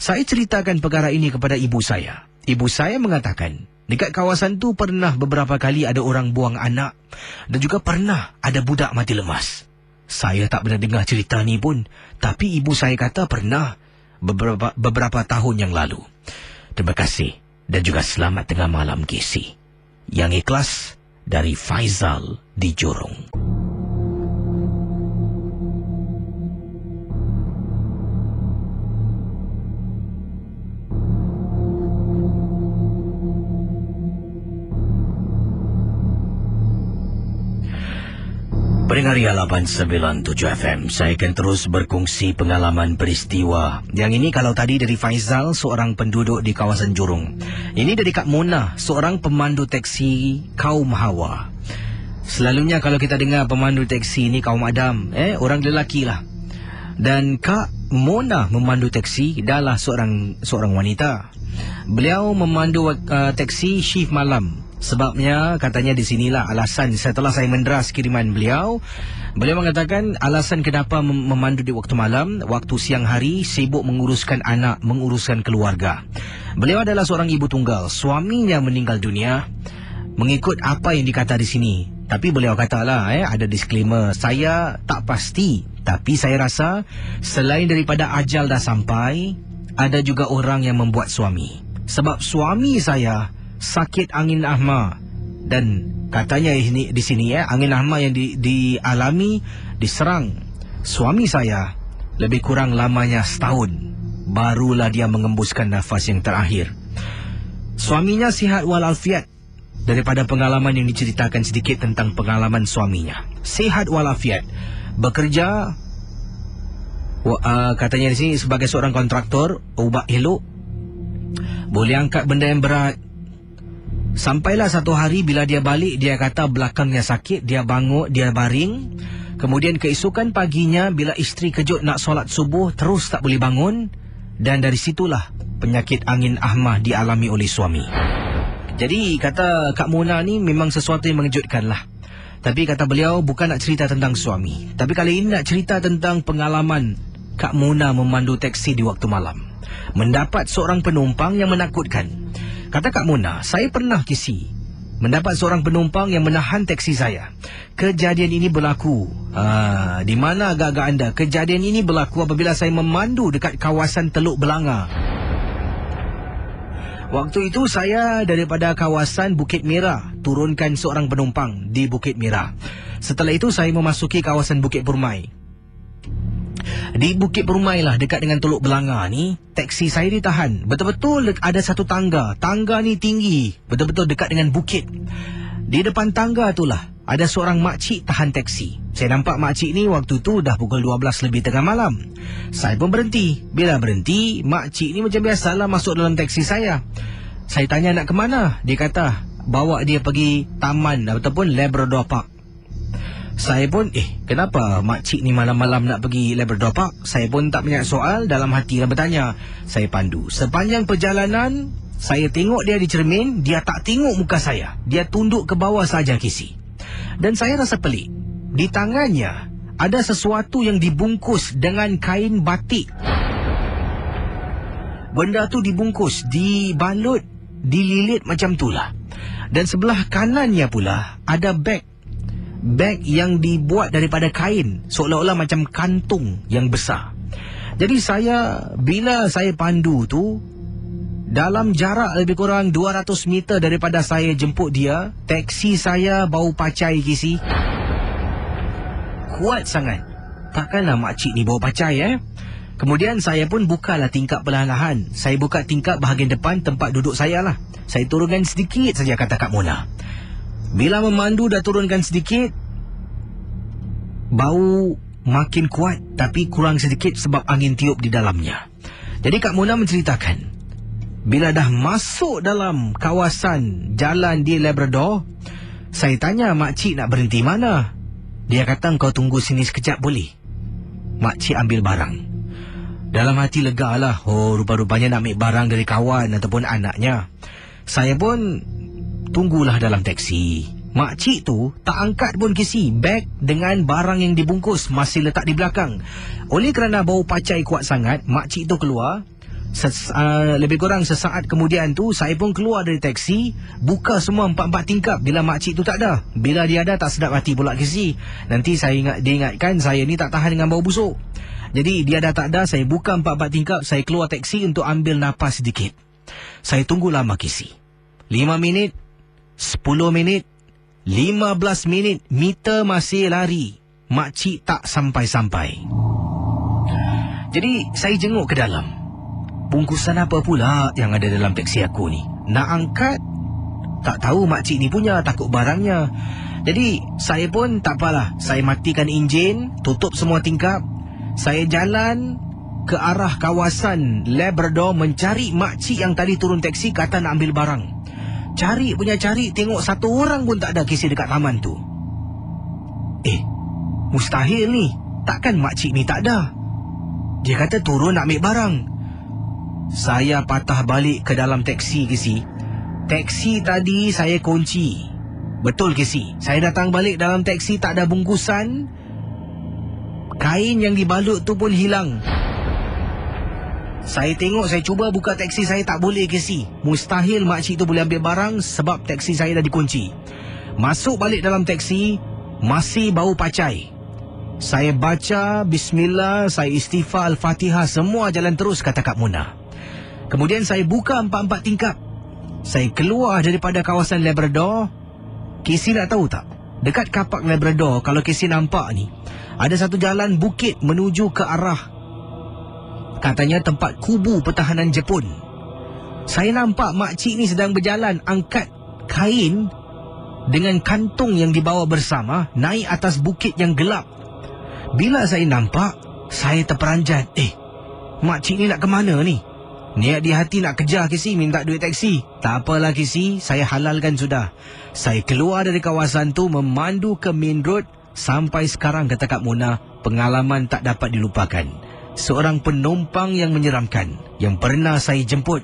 Saya ceritakan perkara ini kepada ibu saya. Ibu saya mengatakan, dekat kawasan tu pernah beberapa kali ada orang buang anak dan juga pernah ada budak mati lemas. Saya tak pernah dengar cerita ni pun, tapi ibu saya kata pernah beberapa tahun yang lalu. Terima kasih dan juga selamat tengah malam Casey. Yang ikhlas dari Faizal di Jorong. Pendengar Ria 897 FM, saya akan terus berkongsi pengalaman peristiwa. Yang ini kalau tadi dari Faizal, seorang penduduk di kawasan Jorong. Ini dari Kak Mona, seorang pemandu teksi kaum Hawa. Selalunya kalau kita dengar pemandu teksi ni kaum Adam, orang lelaki lah. Dan Kak Mona memandu teksi adalah seorang wanita. Beliau memandu teksi shift malam. Sebabnya katanya di sinilah alasan setelah saya menderas kiriman beliau. Beliau mengatakan alasan kenapa memandu di waktu malam, waktu siang hari sibuk menguruskan anak, menguruskan keluarga. Beliau adalah seorang ibu tunggal, suaminya meninggal dunia. Mengikut apa yang dikata di sini. Tapi beliau katalah ada disclaimer, saya tak pasti, tapi saya rasa selain daripada ajal dah sampai, ada juga orang yang membuat suami. Sebab suami saya sakit angin ahma dan katanya di sini angin ahma yang dialami diserang suami saya lebih kurang lamanya setahun, barulah dia mengembuskan nafas yang terakhir. Suaminya sihat walafiat. Daripada pengalaman yang diceritakan sedikit tentang pengalaman suaminya, sihat walafiat, bekerja katanya di sini sebagai seorang kontraktor ubah elok, boleh angkat benda yang berat. Sampailah satu hari bila dia balik, dia kata belakangnya sakit, dia bangun, dia baring. Kemudian keesokan paginya bila isteri kejut nak solat subuh, terus tak boleh bangun. Dan dari situlah penyakit angin ahmah dialami oleh suami. Jadi kata Kak Mona ni memang sesuatu yang mengejutkan lah. Tapi kata beliau bukan nak cerita tentang suami, tapi kali ini nak cerita tentang pengalaman Kak Mona memandu teksi di waktu malam. Mendapat seorang penumpang yang menakutkan. Kata Kak Mona, saya pernah mendapat seorang penumpang yang menahan teksi saya. Kejadian ini berlaku di mana agak-agak anda? Kejadian ini berlaku apabila saya memandu dekat kawasan Teluk Belanga. Waktu itu saya daripada kawasan Bukit Merah turunkan seorang penumpang di Bukit Merah. Setelah itu saya memasuki kawasan Bukit Purmai. Di Bukit Purmai lah dekat dengan Teluk Belanga ni, teksi saya ditahan. Betul-betul ada satu tangga. Tangga ni tinggi, betul-betul dekat dengan bukit. Di depan tangga itulah ada seorang makcik tahan teksi. Saya nampak makcik ni waktu tu dah pukul 12 lebih tengah malam. Saya pun berhenti. Bila berhenti, makcik ni macam biasalah masuk dalam teksi saya. Saya tanya nak ke mana? Dia kata bawa dia pergi taman ataupun Labrador Park. Saya pun kenapa makcik ni malam-malam nak pergi Labrador Park? Saya pun tak banyak soal, dalam hati dan bertanya. Saya pandu. Sepanjang perjalanan saya tengok dia di cermin, dia tak tengok muka saya. Dia tunduk ke bawah saja Casey. Dan saya rasa pelik. Di tangannya ada sesuatu yang dibungkus dengan kain batik. Benda tu dibungkus, dibalut, dililit macam itulah. Dan sebelah kanannya pula ada beg yang dibuat daripada kain, seolah-olah macam kantung yang besar. Jadi bila saya pandu tu, dalam jarak lebih kurang 200 meter daripada saya jemput dia, teksi saya bau pacai Casey. Kuat sangat. Takkanlah makcik ni bau pacai Kemudian saya pun bukalah tingkap perlahan-lahan. Saya buka tingkap bahagian depan tempat duduk saya lah. Saya turunkan sedikit saja, kata Kak Mona. Bila memandu dah turunkan sedikit, bau makin kuat tapi kurang sedikit sebab angin tiup di dalamnya. Jadi Kak Mona menceritakan, bila dah masuk dalam kawasan jalan di Labrador, saya tanya makcik nak berhenti mana. Dia kata kau tunggu sini sekejap boleh? Makcik ambil barang. Dalam hati lega lah. Oh, rupa-rupanya nak ambil barang dari kawan ataupun anaknya. Saya pun tunggulah dalam teksi. Makcik tu tak angkat pun kisi. Beg dengan barang yang dibungkus masih letak di belakang. Oleh kerana bau pacai kuat sangat, makcik tu keluar. Lebih kurang sesaat kemudian tu, saya pun keluar dari teksi, buka semua 4 tingkap bila makcik tu tak ada. Bila dia ada, tak sedap hati pula kisi. Nanti dia ingatkan saya ni tak tahan dengan bau busuk. Jadi dia dah tak ada, saya buka 4 tingkap, saya keluar teksi untuk ambil napas sedikit. Saya tunggu lama kisi. 5 minit, 10 minit, 15 minit, meter masih lari. Makcik tak sampai-sampai. Jadi saya jenguk ke dalam. Bungkusan apa pula yang ada dalam teksi aku ni? Nak angkat, tak tahu makcik ni punya, takut barangnya. Jadi saya pun tak apalah. Saya matikan enjin, tutup semua tingkap. Saya jalan ke arah kawasan Labrador mencari makcik yang tadi turun teksi kata nak ambil barang. Cari punya cari, tengok satu orang pun tak ada kisi dekat taman tu. Mustahil ni. Takkan makcik ni tak ada? Dia kata turun nak ambil barang. Saya patah balik ke dalam teksi kisi. Teksi tadi saya kunci. Betul kisi. Saya datang balik dalam teksi tak ada bungkusan. Kain yang dibalut tu pun hilang. Saya tengok, saya cuba buka teksi saya, tak boleh kisi. Mustahil makcik tu boleh ambil barang sebab teksi saya dah dikunci. Masuk balik dalam teksi, masih bau pacai. Saya baca Bismillah, saya istighfar, Al-Fatihah, semua jalan terus kata Kak Muna. Kemudian saya buka 4 tingkap. Saya keluar daripada kawasan Labrador. Kisi nak tahu tak? Dekat kapak Labrador, kalau Kisi nampak ni, ada satu jalan bukit menuju ke arah, katanya tempat kubu pertahanan Jepun. Saya nampak makcik ni sedang berjalan, angkat kain dengan kantung yang dibawa bersama, naik atas bukit yang gelap. Bila saya nampak, saya terperanjat. Makcik ni nak ke mana ni? Niat di hati nak kejar Kisi, minta duit taksi. Tak apalah Kisi, saya halalkan sudah. Saya keluar dari kawasan tu, memandu ke main road. Sampai sekarang kata Kak Muna, pengalaman tak dapat dilupakan. Seorang penumpang yang menyeramkan yang pernah saya jemput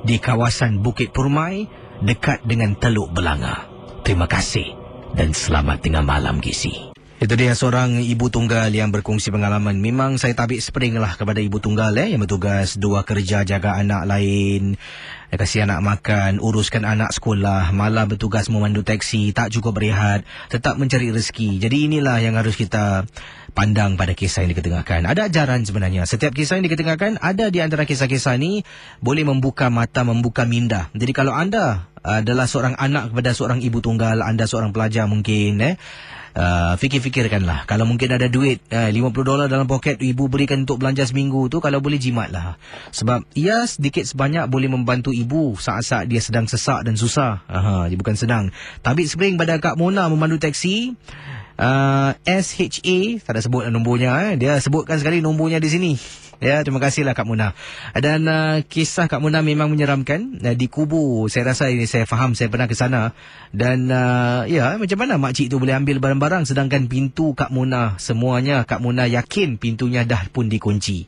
di kawasan Bukit Purmai dekat dengan Teluk Belanga. Terima kasih dan selamat tengah malam Kisi. Itu dia seorang ibu tunggal yang berkongsi pengalaman. Memang saya tabik spring lah kepada ibu tunggal yang bertugas 2 kerja, jaga anak lain, kasih anak makan, uruskan anak sekolah, malah bertugas memandu teksi, tak cukup berehat, tetap mencari rezeki. Jadi inilah yang harus kita pandang pada kisah yang diketengahkan. Ada ajaran sebenarnya. Setiap kisah yang diketengahkan, ada di antara kisah-kisah ni boleh membuka mata, membuka minda. Jadi kalau anda adalah seorang anak kepada seorang ibu tunggal, anda seorang pelajar mungkin, fikir-fikirkanlah. Kalau mungkin ada duit $50 dalam poket, ibu berikan untuk belanja seminggu tu, kalau boleh jimatlah. Sebab ia sedikit sebanyak boleh membantu ibu saat-saat dia sedang sesak dan susah. Dia bukan senang. Tabik spring pada Kak Mona memandu teksi. SHA, tak ada sebut nombornya. Dia sebutkan sekali nombornya di sini. Ya, terima kasihlah Kak Muna. Dan kisah Kak Muna memang menyeramkan. Di kubu, saya rasa ini saya faham, saya pernah ke sana. Dan ya, macam mana makcik tu boleh ambil barang-barang sedangkan pintu Kak Muna, semuanya Kak Muna yakin pintunya dah pun dikunci.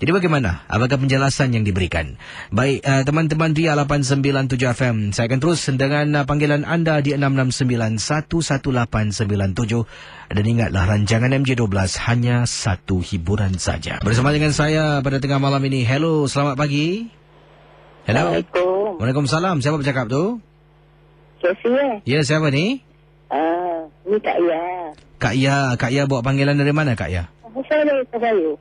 Jadi bagaimana? Apakah penjelasan yang diberikan? Baik, teman-teman Ria 897 FM, saya akan terus dengan panggilan anda di 669-11897. Dan ingatlah, rancangan MJ12 hanya satu hiburan saja. Bersama dengan saya pada tengah malam ini. Hello, selamat pagi. Hello. Assalamualaikum. Waalaikumsalam. Siapa bercakap tu? Saya. Ya, siapa ni? Ni Kak Ya. Kak Ya bawa panggilan dari mana Kak Ya? Saya dari Tegayu.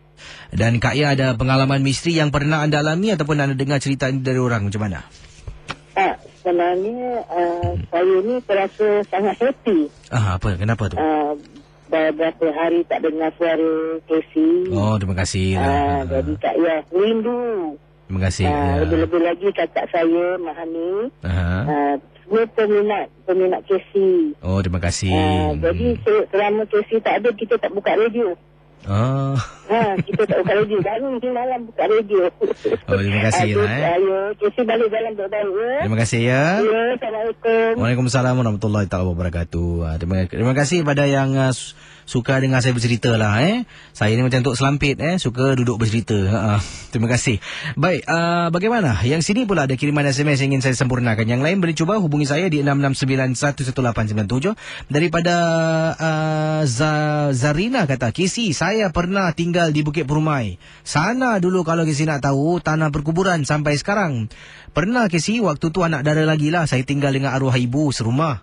Dan Kak Ya ada pengalaman misteri yang pernah anda alami ataupun anda dengar cerita ini dari orang, macam mana? Sebenarnya saya ni terasa sangat happy. Apa? Kenapa tu? Beberapa hari tak dengar suara Casey. Oh, terima kasih. Jadi Kak Ya rindu. Terima kasih. Lebih-lebih lagi kakak saya, Mahani. Semua peminat Casey. Oh, terima kasih. Jadi selama Casey tak ada, kita tak buka radio. Kita tak buka radio. Baru ni malam buka radio. Oh, terima kasih lah. Casey balik jalan baik-baik ya. Terima kasih ya. Assalamualaikum. Waalaikumsalam warahmatullahi wabarakatuh. Terima kasih pada yang suka dengar saya bercerita lah. Saya ni macam Tok Selampit, suka duduk bercerita. Terima kasih. Baik, bagaimana? Yang sini pula ada kiriman SMS yang ingin saya sempurnakan. Yang lain boleh cuba hubungi saya di 66911897. Daripada Zarina kata, Kisi, saya pernah tinggal di Bukit Perumai. Sana dulu kalau Kisi nak tahu, tanah perkuburan sampai sekarang. Pernah Kisi, waktu tu anak dara lagi lah. Saya tinggal dengan arwah ibu serumah.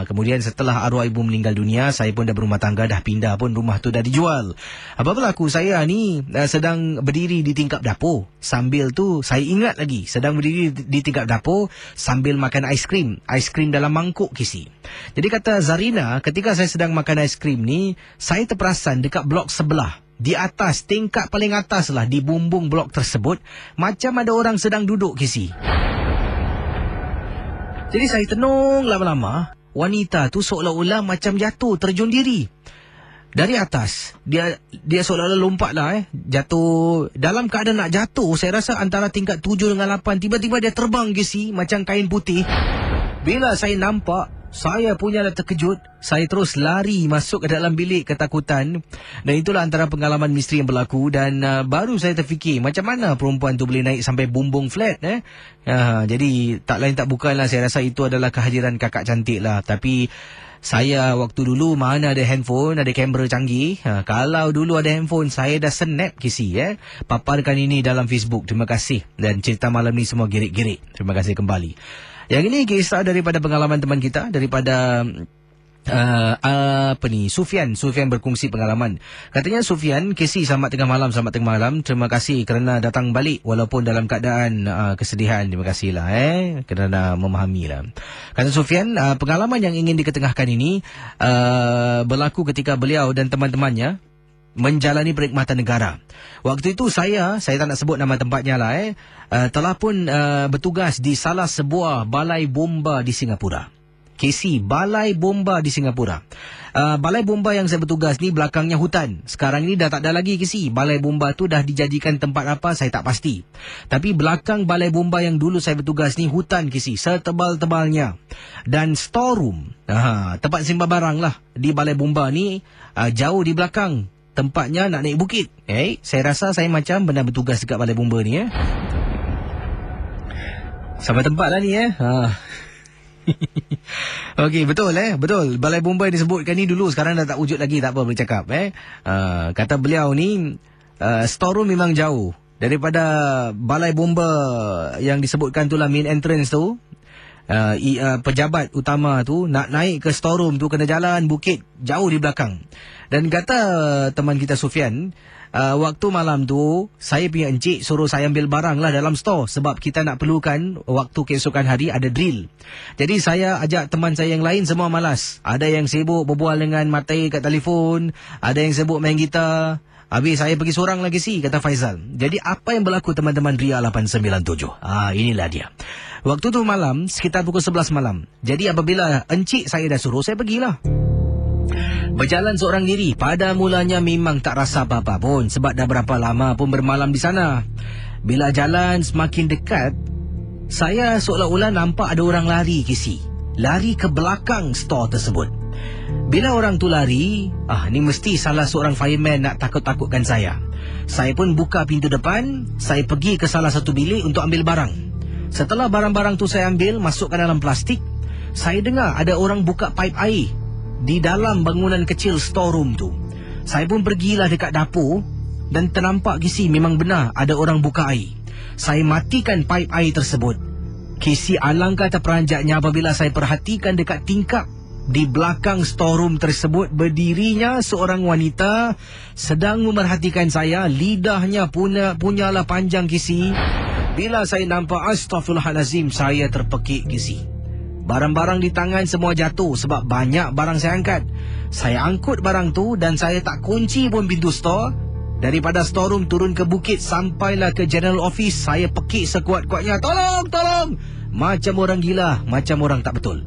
Kemudian setelah arwah ibu meninggal dunia, saya pun dah berumah tangga, dah pindah pun rumah tu dah dijual. Apa berlaku, saya ni sedang berdiri di tingkap dapur. Sambil tu, saya ingat lagi, sedang berdiri di tingkap dapur sambil makan aiskrim. Aiskrim dalam mangkuk Kisi. Jadi kata Zarina, ketika saya sedang makan aiskrim ni, saya terperasan dekat blok sebelah. Di atas, tingkat paling atas lah, di bumbung blok tersebut, macam ada orang sedang duduk Kisi. Jadi saya tenung lama-lama, wanita tu seolah-olah macam jatuh, terjun diri. Dari atas, dia seolah-olah lompat lah jatuh. Dalam keadaan nak jatuh, saya rasa antara tingkat 7 dengan 8, tiba-tiba dia terbang Kisi, macam kain putih. Bila saya nampak, saya punyalah terkejut. Saya terus lari masuk ke dalam bilik ketakutan. Dan itulah antara pengalaman misteri yang berlaku. Dan baru saya terfikir, macam mana perempuan tu boleh naik sampai bumbung flat. Jadi tak lain tak bukanlah, saya rasa itu adalah kehadiran kakak cantik lah. Tapi saya waktu dulu mana ada handphone, ada kamera canggih. Kalau dulu ada handphone, saya dah snap Kisi. Paparkan ini dalam Facebook. Terima kasih. Dan cerita malam ni semua girik-girik. Terima kasih kembali. Yang ini kisah daripada pengalaman teman kita, daripada Sufian berkongsi pengalaman. Katanya Sufian, Kisi, selamat tengah malam. Terima kasih kerana datang balik walaupun dalam keadaan kesedihan. Terima kasihlah kerana memahami lah. Kata Sufian, pengalaman yang ingin diketengahkan ini berlaku ketika beliau dan teman-temannya menjalani perkhidmatan negara. Waktu itu saya tak nak sebut nama tempatnya lah telah pun bertugas di salah sebuah balai bomba di Singapura. Kisi, balai bomba di Singapura. Balai bomba yang saya bertugas ni belakangnya hutan. Sekarang ni dah tak ada lagi Kisi. Balai bomba tu dah dijadikan tempat apa, saya tak pasti. Tapi belakang balai bomba yang dulu saya bertugas ni hutan Kisi, setebal-tebalnya. Dan storeroom, tempat simpan barang lah di balai bomba ni jauh di belakang. Tempatnya nak naik bukit. Saya rasa saya macam benar bertugas dekat balai bomba ni. Sampai tempat lah ni Okey, betul betul. Balai bomba yang disebutkan ni dulu, sekarang dah tak wujud lagi, tak apa boleh cakap. Kata beliau ni, storeroom memang jauh daripada balai bomba yang disebutkan tu lah, main entrance tu. Pejabat utama tu nak naik ke storeroom tu kena jalan bukit jauh di belakang. Dan kata teman kita Sufian, waktu malam tu saya punya encik suruh saya ambil barang lah dalam store, sebab kita nak perlukan waktu keesokan hari ada drill. Jadi saya ajak teman saya yang lain, semua malas. Ada yang sibuk berbual dengan matai kat telefon, ada yang sibuk main gitar. Habis saya pergi seorang lagi kata Faizal. Jadi apa yang berlaku teman-teman Ria 897? Inilah dia. Waktu tu malam, sekitar pukul 11 malam. Jadi apabila encik saya dah suruh, saya pergilah. Berjalan seorang diri. Pada mulanya memang tak rasa apa-apa pun, sebab dah berapa lama pun bermalam di sana. Bila jalan semakin dekat, saya seolah-olah nampak ada orang lari Kisi. Lari ke belakang store tersebut. Bila orang tu lari, ni mesti salah seorang fireman nak takut-takutkan saya. Saya pun buka pintu depan, saya pergi ke salah satu bilik untuk ambil barang. Setelah barang-barang tu saya ambil, masukkan dalam plastik, saya dengar ada orang buka paip air di dalam bangunan kecil storeroom tu. Saya pun pergilah dekat dapur dan ternampak Kisi, memang benar ada orang buka air. Saya matikan paip air tersebut. Kisi, alangkah terperanjatnya apabila saya perhatikan dekat tingkap di belakang storeroom tersebut berdirinya seorang wanita sedang memerhatikan saya. Lidahnya punyalah panjang Kisi. Bila saya nampak, astaghfirullahalazim, saya terpekik Kisi. Barang-barang di tangan semua jatuh sebab banyak barang saya angkat. Saya angkut barang tu dan saya tak kunci pun pintu store. Daripada storeroom turun ke bukit sampailah ke general office. Saya pekik sekuat-kuatnya, tolong, tolong. Macam orang gila, macam orang tak betul.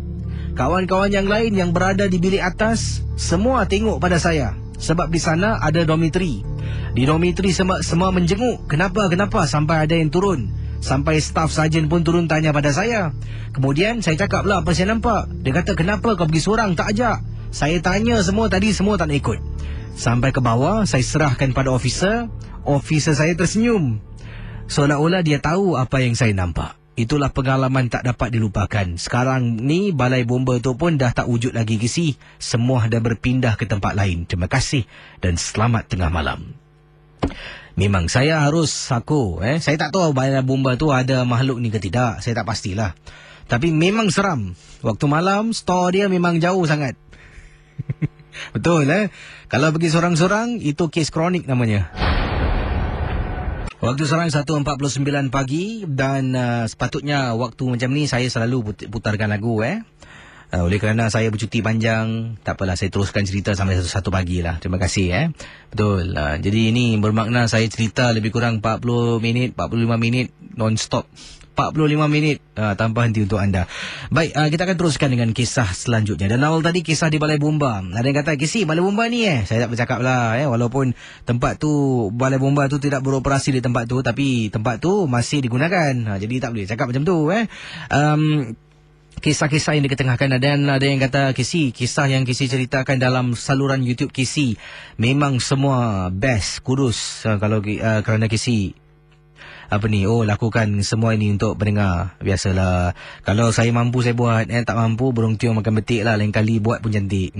Kawan-kawan yang lain yang berada di bilik atas semua tengok pada saya, sebab di sana ada dormitory. Di dormitory semua menjenguk, kenapa sampai ada yang turun. Sampai staf sarjan pun turun tanya pada saya. Kemudian saya cakap lah apa saya nampak. Dia kata, kenapa kau pergi seorang tak ajak? Saya tanya semua tadi, semua tak nak ikut. Sampai ke bawah, saya serahkan pada officer. Officer saya tersenyum, seolah-olah dia tahu apa yang saya nampak. Itulah pengalaman tak dapat dilupakan. Sekarang ni balai bomba tu pun dah tak wujud lagi KC. Semua dah berpindah ke tempat lain. Terima kasih dan selamat tengah malam. Memang saya saya tak tahu balai bomba tu ada makhluk ni ke tidak. Saya tak pastilah. Tapi memang seram. Waktu malam, store dia memang jauh sangat. Betul Kalau pergi sorang-sorang, itu kes kronik namanya. Waktu sekarang 1.49 pagi dan sepatutnya waktu macam ni saya selalu putarkan lagu oleh kerana saya bercuti panjang, tak apalah, saya teruskan cerita sampai 1 pagi lah. Terima kasih Betul. Jadi ini bermakna saya cerita lebih kurang 40 minit, 45 minit non-stop. 45 minit tanpa henti untuk anda. Baik, kita akan teruskan dengan kisah selanjutnya. Dan awal tadi kisah di balai bomba. Ada yang kata, KC, balai bomba ni saya tak bercakap lah walaupun tempat tu, balai bomba tu tidak beroperasi di tempat tu, tapi tempat tu masih digunakan. Jadi tak boleh cakap macam tu kisah-kisah yang diketengahkan, dan ada yang kata, KC, kisah yang KC ceritakan dalam saluran YouTube KC memang semua best, kudus kerana KC lakukan semua ini untuk pendengar. Biasalah, kalau saya mampu saya buat, tak mampu burung tiung makan betik lah. Lain kali buat pun cantik.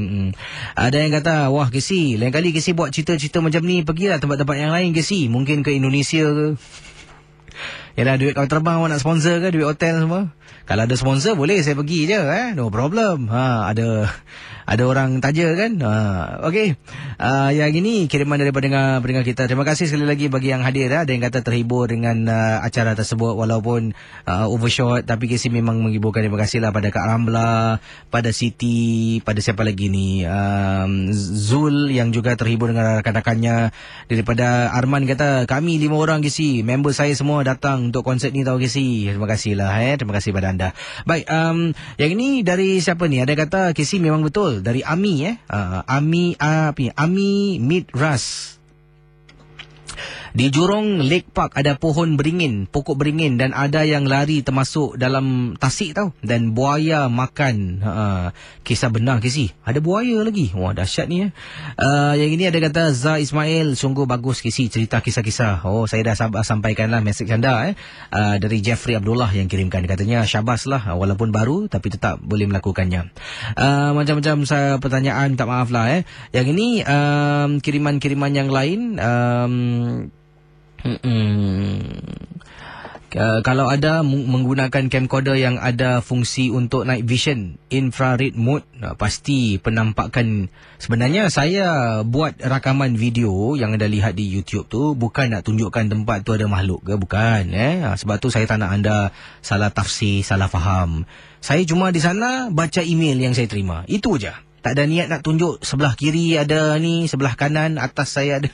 Ada yang kata, wah KC, lain kali KC buat cerita-cerita macam ni, pergilah tempat-tempat yang lain KC, mungkin ke Indonesia ke. Yalah, duit kau terbang awak nak sponsor ke, duit hotel semua. Kalau ada sponsor boleh saya pergi je no problem. Ada orang taja kan. Okey. Yang ini kiriman daripada pendengar kita. Terima kasih sekali lagi bagi yang hadir. Ada yang kata terhibur dengan acara tersebut walaupun overshot, tapi KC memang menghiburkan. Terima kasihlah pada Kak Ramla, pada Siti, pada siapa lagi ni, Zul yang juga terhibur dengan rakan-rakannya. Daripada Arman kata, kami 5 orang KC, member saya semua datang untuk konsert ni tahu KC. Terima kasihlah terima kasih pada anda. Baik, yang ini dari siapa ni? Ada kata KC memang betul, dari Ami Ami Midras. Di Jurong Lake Park ada pohon beringin, pokok beringin, dan ada yang lari termasuk dalam tasik tahu, dan buaya makan. Kisah benar KC, ada buaya lagi. Wah, dahsyat ni Yang ini ada kata Zah Ismail, sungguh bagus KC cerita kisah-kisah. Saya dah sampaikanlah mesej anda dari Jeffrey Abdullah yang kirimkan. Katanya syabas lah, walaupun baru tapi tetap boleh melakukannya. Macam-macam pertanyaan, tak maaf lah Yang ini kiriman-kiriman yang lain. Kalau ada menggunakan camcorder yang ada fungsi untuk night vision infrared mode, pasti penampakan. Sebenarnya saya buat rakaman video yang anda lihat di YouTube tu bukan nak tunjukkan tempat tu ada makhluk ke, bukan sebab tu saya tak nak anda salah tafsir, salah faham. Saya cuma di sana baca email yang saya terima, itu je. Tak ada niat nak tunjuk sebelah kiri ada ni, sebelah kanan, atas saya ada.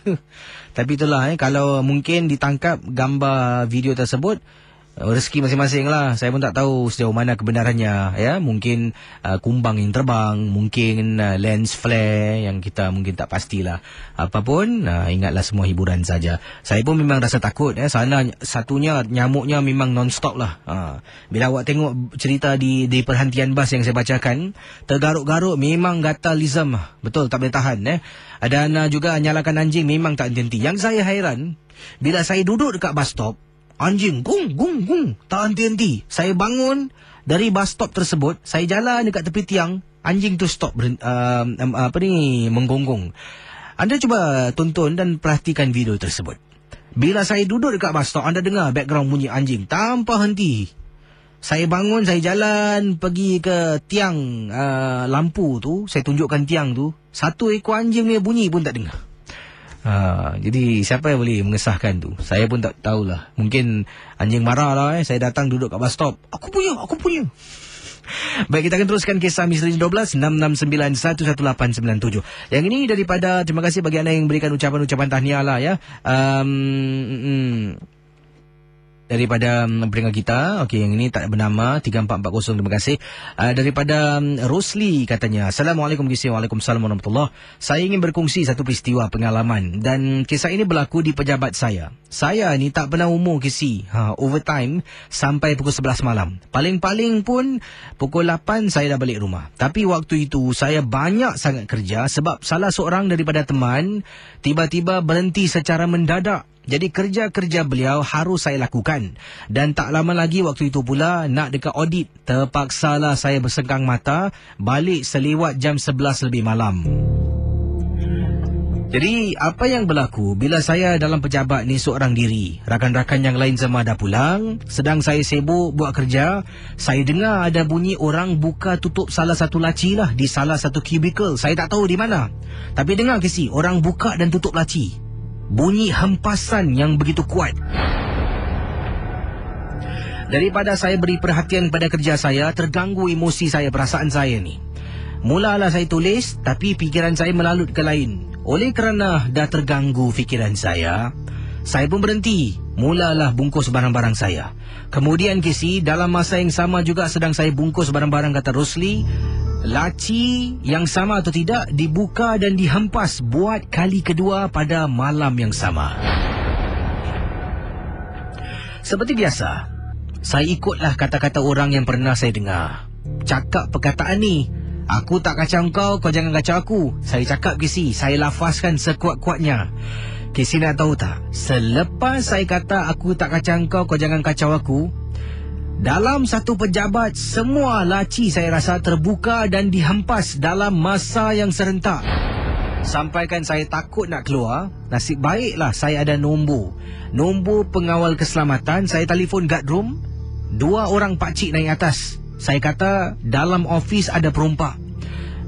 Tapi itulah kalau mungkin ditangkap gambar video tersebut, rezeki masing-masing lah. Saya pun tak tahu sejauh mana kebenarannya Mungkin kumbang yang terbang, mungkin lens flare yang kita mungkin tak pastilah. Apapun, ingatlah semua hiburan saja. Saya pun memang rasa takut sana satunya nyamuknya memang non-stop lah. Bila awak tengok cerita di perhentian bas yang saya bacakan, tergaruk-garuk, memang gatalism. Betul, tak boleh tahan Dan juga nyalakan anjing memang tak henti-henti. Yang saya hairan, bila saya duduk dekat bus stop, anjing gung gung gung tak henti-henti. Saya bangun dari bus stop tersebut, saya jalan dekat tepi tiang, anjing tu stop menggonggong. Anda cuba tonton dan perhatikan video tersebut. Bila saya duduk dekat bus stop, anda dengar background bunyi anjing tanpa henti. Saya bangun, saya jalan pergi ke tiang lampu tu, saya tunjukkan tiang tu, satu ekor anjing ni bunyi pun tak dengar. Jadi siapa yang boleh mengesahkan tu? Saya pun tak tahulah. Mungkin anjing marah lah saya datang duduk kat bus stop. Aku punya. Baik, kita akan teruskan kisah Misteri 12 669 11897. Yang ini daripada, terima kasih bagi anda yang berikan ucapan-ucapan tahniah lah daripada pendengar kita. Okey, yang ini tak bernama 3440, terima kasih. Daripada Rosli katanya, Assalamualaikum KC. Waalaikumsalam warahmatullahi. Saya ingin berkongsi satu peristiwa pengalaman dan kisah ini berlaku di pejabat saya. Saya ni tak pernah umur KC. Overtime sampai pukul 11 malam. Paling-paling pun pukul 8 saya dah balik rumah. Tapi waktu itu saya banyak sangat kerja sebab salah seorang daripada teman tiba-tiba berhenti secara mendadak. Jadi kerja-kerja beliau harus saya lakukan. Dan tak lama lagi waktu itu pula nak dekat audit. Terpaksalah saya bersengkang mata balik selewat jam 11 lebih malam. Jadi apa yang berlaku bila saya dalam pejabat ni seorang diri. Rakan-rakan yang lain semua dah pulang. Sedang saya sibuk buat kerja. Saya dengar ada bunyi orang buka tutup salah satu laci lah di salah satu cubicle. Saya tak tahu di mana. Tapi dengar ke si, orang buka dan tutup laci. Bunyi hempasan yang begitu kuat. Daripada saya beri perhatian pada kerja saya, terganggu emosi saya, perasaan saya ni. Mulalah saya tulis, tapi fikiran saya melalut ke lain. Oleh kerana dah terganggu fikiran saya pun berhenti. Mulalah bungkus barang-barang saya. Kemudian KC, dalam masa yang sama juga sedang saya bungkus barang-barang, kata Rosli, laci yang sama atau tidak dibuka dan dihempas buat kali kedua pada malam yang sama. Seperti biasa, saya ikutlah kata-kata orang yang pernah saya dengar. Cakap perkataan ni, aku tak kacau kau jangan kacau aku. Saya cakap KC, saya lafazkan sekuat-kuatnya. KC nak tahu tak, selepas saya kata aku tak kacau kau jangan kacau aku, dalam satu pejabat, semua laci saya rasa terbuka dan dihempas dalam masa yang serentak. Sampaikan saya takut nak keluar. Nasib baiklah saya ada nombor pengawal keselamatan. Saya telefon guard room. 2 orang pakcik naik atas. Saya kata dalam ofis ada perompak.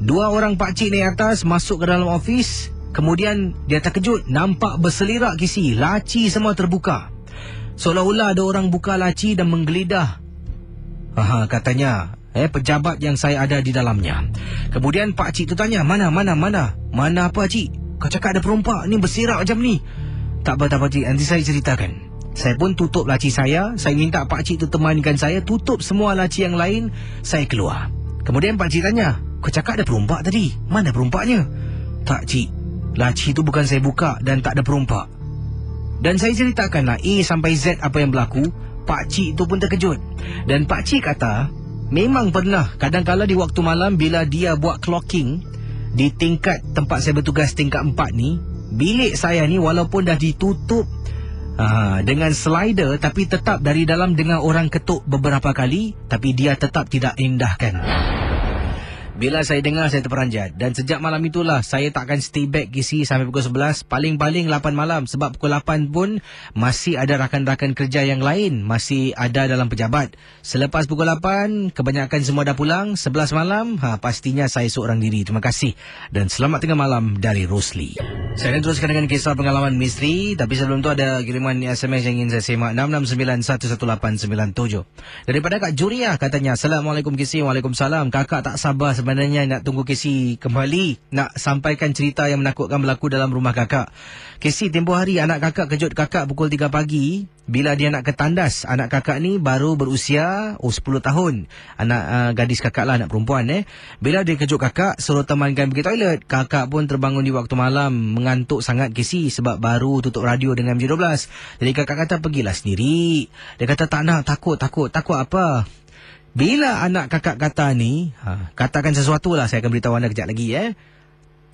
2 orang pakcik naik atas, masuk ke dalam ofis. Kemudian dia terkejut, nampak berselirak KC, laci semua terbuka. Seolah-olah ada orang buka laci dan menggeledah. Katanya pejabat yang saya ada di dalamnya. Kemudian pakcik tu tanya, Mana apa cik? Kau cakap ada perompak ni berselirak macam ni. Tak apa cik, nanti saya ceritakan. Saya pun tutup laci saya minta pakcik tu temankan saya, tutup semua laci yang lain, saya keluar. Kemudian pakcik tanya, kau cakap ada perompak tadi, mana perompaknya? Tak cik, laci tu bukan saya buka dan tak ada perompak. Dan saya ceritakanlah A sampai Z apa yang berlaku. Pakcik tu pun terkejut. Dan pakcik kata, memang pernah kadang-kala di waktu malam bila dia buat clocking di tingkat tempat saya bertugas tingkat 4 ni, bilik saya ni walaupun dah ditutup dengan slider, tapi tetap dari dalam dengar orang ketuk beberapa kali, tapi dia tetap tidak indahkan. Bila saya dengar, saya terperanjat. Dan sejak malam itulah, saya tak akan stay back KC sampai pukul 11. Paling-paling 8 malam. Sebab pukul 8 pun, masih ada rakan-rakan kerja yang lain. Masih ada dalam pejabat. Selepas pukul 8, kebanyakan semua dah pulang. 11 malam, pastinya saya seorang diri. Terima kasih. Dan selamat tengah malam dari Rosli. Saya akan teruskan dengan kisah pengalaman misteri. Tapi sebelum tu ada kiriman SMS yang ingin saya semak. 669-11897. Daripada Kak Juria katanya, Assalamualaikum KC. Waalaikumsalam. Kakak tak sabar sebenarnya nak tunggu KC kembali nak sampaikan cerita yang menakutkan berlaku dalam rumah kakak. KC, tempoh hari anak kakak kejut kakak pukul 3 pagi bila dia nak ke tandas. Anak kakak ni baru berusia 10 tahun. Anak gadis kakak lah, anak perempuan. Bila dia kejut kakak, suruh temankan pergi toilet. Kakak pun terbangun di waktu malam, mengantuk sangat KC sebab baru tutup radio dengan M12. Jadi kakak kata pergilah sendiri. Dia kata tak nak, takut apa? Bila anak kakak kata ni, katakan sesuatu lah, saya akan beritahu anda kejap lagi.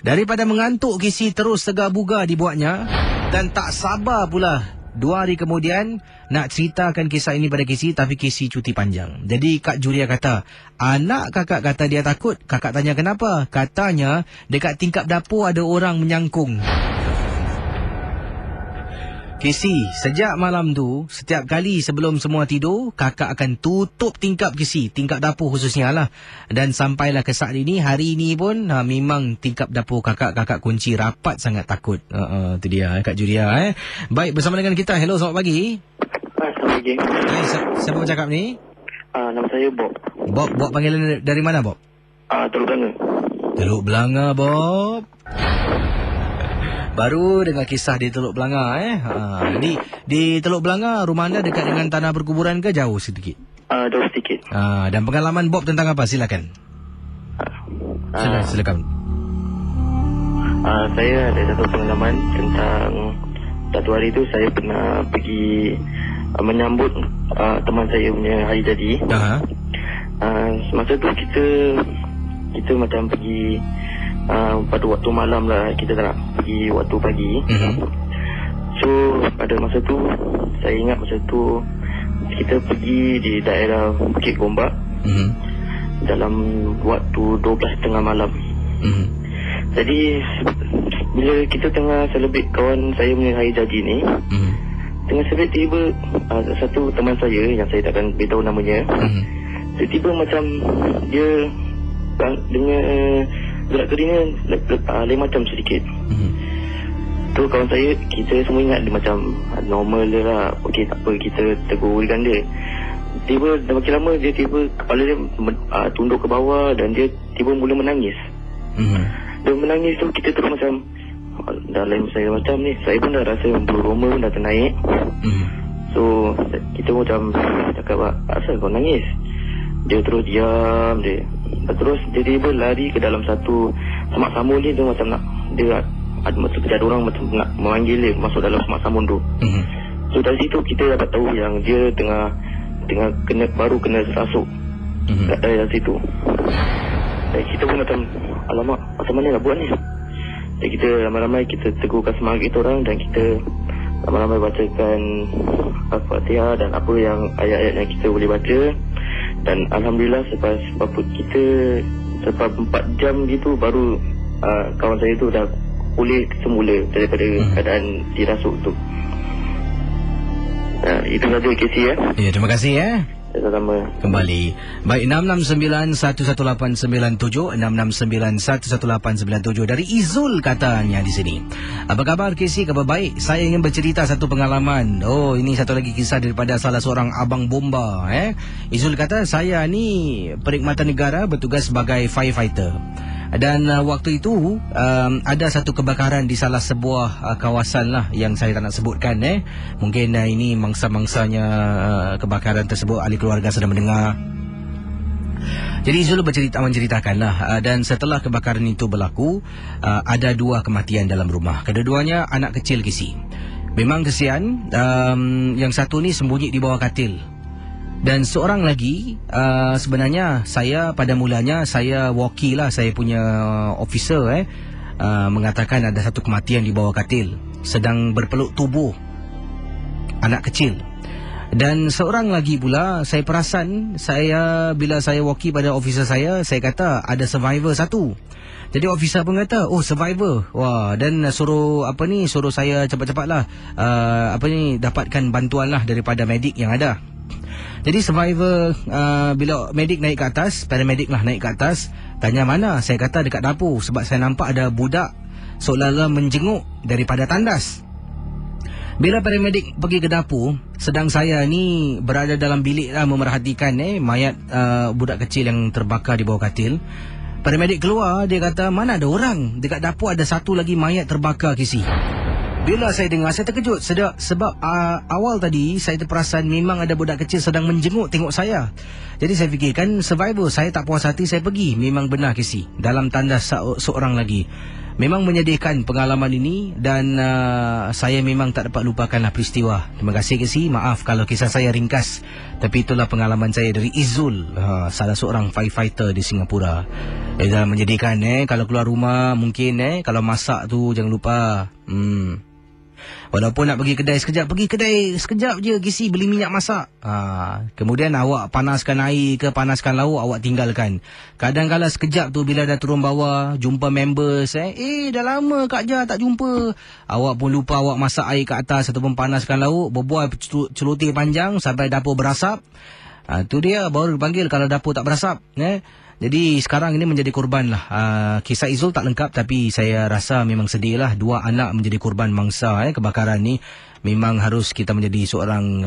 Daripada mengantuk, KC terus segar-bugar dibuatnya. Dan tak sabar pula 2 hari kemudian nak ceritakan kisah ini pada KC, tapi KC cuti panjang. Jadi Kak Julia kata, anak kakak kata dia takut. Kakak tanya kenapa? Katanya dekat tingkap dapur ada orang menyangkung. KC, sejak malam tu, setiap kali sebelum semua tidur, kakak akan tutup tingkap KC, tingkap dapur khususnya lah. Dan sampailah ke saat ini, hari ini pun memang tingkap dapur kakak kunci rapat, sangat takut. Itu dia Kak Julia. Baik, bersama dengan kita. Hello, selamat pagi. Selamat pagi. Siapa bercakap ni? Nama saya Bob. Bob panggilan dari mana, Bob? Teluk Belanga. Teluk Belanga, Bob. Baru dengar kisah di Teluk Belanga di Teluk Belanga rumah anda dekat dengan tanah perkuburan ke jauh sedikit? Jauh sedikit. Dan pengalaman Bob tentang apa? Silakan. Silakan. Saya ada satu pengalaman tentang satu hari tu saya pernah pergi menyambut teman saya punya hari jadi. Masa tu kita macam pergi pada waktu malam lah, kita tak nak pergi waktu pagi. So pada masa tu saya ingat masa tu kita pergi di daerah Bukit Gombak dalam waktu 12:30 malam. Jadi bila kita tengah celebrate kawan saya punya hari jadi ni, tengah celebrate tiba satu teman saya yang saya takkan beritahu namanya, tiba-tiba macam dia dengan gerak geriknya lain macam sedikit. Tu kawan saya, kita semua ingat dia macam normal je lah, okey tak apa, kita tegurkan dia. Tiba makin lama dia tiba kepala dia tunduk ke bawah dan dia tiba mula menangis. Dia menangis tu kita terus macam dah lain saya macam ni, saya pun dah rasa bulu roma pun dah ternaik. So kita macam cakap, asal kau nangis? Dia terus diam dia. Terus dia tiba lari ke dalam satu semak samun ni, dia macam nak, dia ada macam orang macam nak memanggil dia masuk dalam semak samun tu. So dari situ kita dapat tahu yang dia tengah baru kena rasuk kat daerah situ. Dan kita pun macam, alamak, macam mana nak buat ni? Dan kita ramai-ramai kita tegurkan semangat kita orang, dan kita ramai-ramai bacakan Al-Fatihah dan apa yang ayat-ayat yang kita boleh baca. Dan Alhamdulillah selepas 4 jam gitu baru kawan saya tu dah pulih semula daripada keadaan dirasuk tu. Itu saja KC ya. Ya, terima kasih ya. Sama-sama. Kembali. Baik, 669-11897, 669-11897 dari Izul katanya di sini. Apa khabar KC? Khabar baik. Saya ingin bercerita satu pengalaman. Oh, ini satu lagi kisah daripada salah seorang abang bomba. Izul kata, saya ni perkhidmatan negara bertugas sebagai firefighter. Dan waktu itu ada satu kebakaran di salah sebuah kawasan lah yang saya tak nak sebutkan. Mungkin ini mangsa-mangsanya kebakaran tersebut ahli keluarga sedang mendengar. Jadi Zul menceritakan lah, dan setelah kebakaran itu berlaku, ada 2 kematian dalam rumah. Kedua-duanya anak kecil kisi. Memang kesian. Yang satu ni sembunyi di bawah katil. Dan seorang lagi, sebenarnya saya pada mulanya saya walkie lah, saya punya officer mengatakan ada satu kematian di bawah katil sedang berpeluk tubuh anak kecil. Dan seorang lagi pula saya perasan, bila saya walkie pada officer saya kata ada survivor satu. Jadi officer pun kata, oh survivor. Wah, dan suruh saya cepat-cepatlah dapatkan bantuan lah daripada medik yang ada. Jadi survivor bila medik naik ke atas, paramedic lah naik ke atas, tanya mana? Saya kata dekat dapur, sebab saya nampak ada budak seolah-olah menjenguk daripada tandas. Bila paramedic pergi ke dapur, sedang saya ni berada dalam bilik lah memerhatikan mayat budak kecil yang terbakar di bawah katil. Paramedic keluar, dia kata mana ada orang, dekat dapur ada satu lagi mayat terbakar kisi. Bila saya dengar, saya terkejut sebab awal tadi saya terperasan memang ada budak kecil sedang menjenguk tengok saya. Jadi saya fikirkan survivor, saya tak puas hati, saya pergi. Memang benar kisi, dalam tandas seorang lagi. Memang menyedihkan pengalaman ini, dan saya memang tak dapat lupakanlah peristiwa. Terima kasih kisi, maaf kalau kisah saya ringkas, tapi itulah pengalaman saya dari Izul, salah seorang firefighter di Singapura. Dah menyedihkan kalau keluar rumah mungkin kalau masak tu jangan lupa walaupun nak pergi kedai sekejap, pergi kedai sekejap je kisi, beli minyak masak. Kemudian awak panaskan air ke panaskan lauk, awak tinggalkan. Kadang-kadang sekejap tu bila dah turun bawah jumpa members, dah lama Kak Jah tak jumpa. Awak pun lupa awak masak air kat atas ataupun panaskan lauk, berbual celutir panjang sampai dapur berasap. Tu dia baru dipanggil kalau dapur tak berasap. Jadi sekarang ini menjadi korban lah. Kisah Izul tak lengkap tapi saya rasa memang sedih lah. 2 anak menjadi korban mangsa kebakaran ni. Memang harus kita menjadi seorang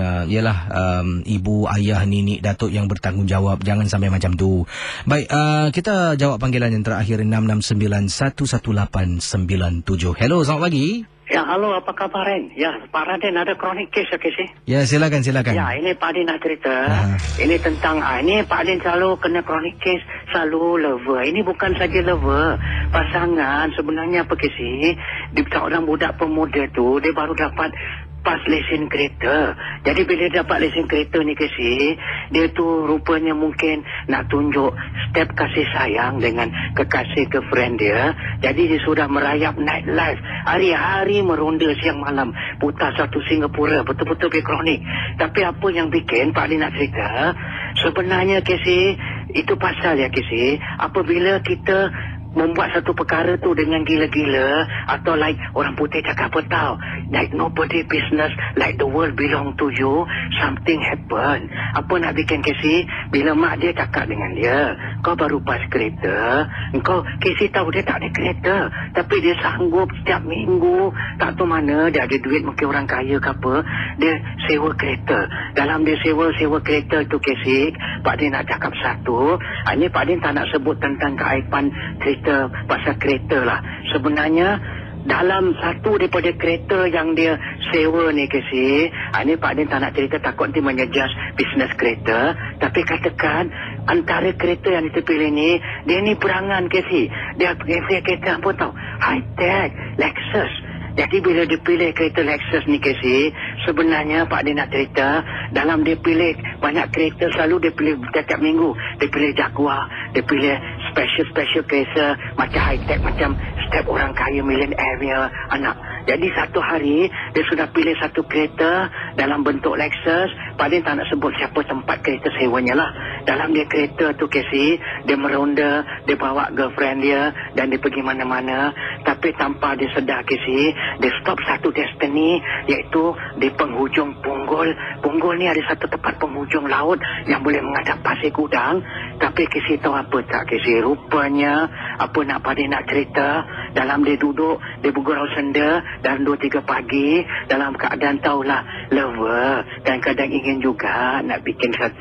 ibu, ayah, nenek, datuk yang bertanggungjawab. Jangan sampai macam tu. Baik, kita jawab panggilan yang terakhir 669-11897. Hello, selamat pagi. Ya, halo, apa kabar, Ren? Ya, Pak Raden ada kronik kes, okey sih? Ya, silakan. Ya, ini Pak Adin nak cerita. Ini tentang, ini Pak Adin selalu kena kronik kes, selalu lover. Ini bukan saja lover. Pasangan, sebenarnya apa ke sih? Seorang budak pemuda tu, dia baru dapat pas lesen kereta. Jadi bila dapat lesen kereta ni ke si, dia tu rupanya mungkin nak tunjuk step kasih sayang dengan kekasih ke friend dia. Jadi dia sudah merayap night life. Hari-hari meronda siang malam. Putar satu Singapura. Betul-betul dia kronik. Tapi apa yang bikin Pak Ali nak cerita, sebenarnya ke si, itu pasal ya ke si, apabila kita membuat satu perkara tu dengan gila-gila, atau like orang putih cakap apa tau, like nobody business, like the world belong to you, something happen. Apa nak bikin Casey? Bila mak dia cakap dengan dia, kau baru pas kereta, kau Casey tahu dia tak ada kereta, tapi dia sanggup setiap minggu, tak tahu mana dia ada duit, mungkin orang kaya ke apa, dia sewa kereta. Dalam dia sewa kereta tu Casey, Pak Din nak cakap satu, ini Pak Din tak nak sebut tentang keaiban cerita pasal kereta lah. Sebenarnya dalam satu daripada kereta yang dia sewa ni Casey, ini Pak Din tak nak cerita, takut nanti menyejas bisnes kereta. Tapi katakan antara kereta yang dia pilih ni, dia ni berangan Casey, dia pilih kereta apa tau, high tech Lexus. Jadi bila dia pilih kereta Lexus ni Casey, sebenarnya Pak Din nak cerita, dalam dia pilih banyak kereta, selalu dia pilih setiap minggu, dia pilih Jaguar, dia pilih special kereta macam high tech, macam setiap orang kaya millionaire anak. Jadi satu hari dia sudah pilih satu kereta dalam bentuk Lexus. Pak Din tak nak sebut siapa tempat kereta sewanya lah. Dalam dia kereta tu Casey, dia meronda, dia bawa girlfriend dia dan dia pergi mana-mana. Tapi tanpa dia sedar Casey, dia stop satu destiny, iaitu di penghujung Punggol. Punggol ni ada satu tempat penghujung laut yang boleh menghadap Pasir Gudang. Tapi Casey tahu apa tak Casey? Rupanya apa nak Pak Din nak cerita, dalam dia duduk, dia bergurau senda dan 2-3 pagi dalam keadaan tahulah lover, dan kadang ingin juga nak bikin satu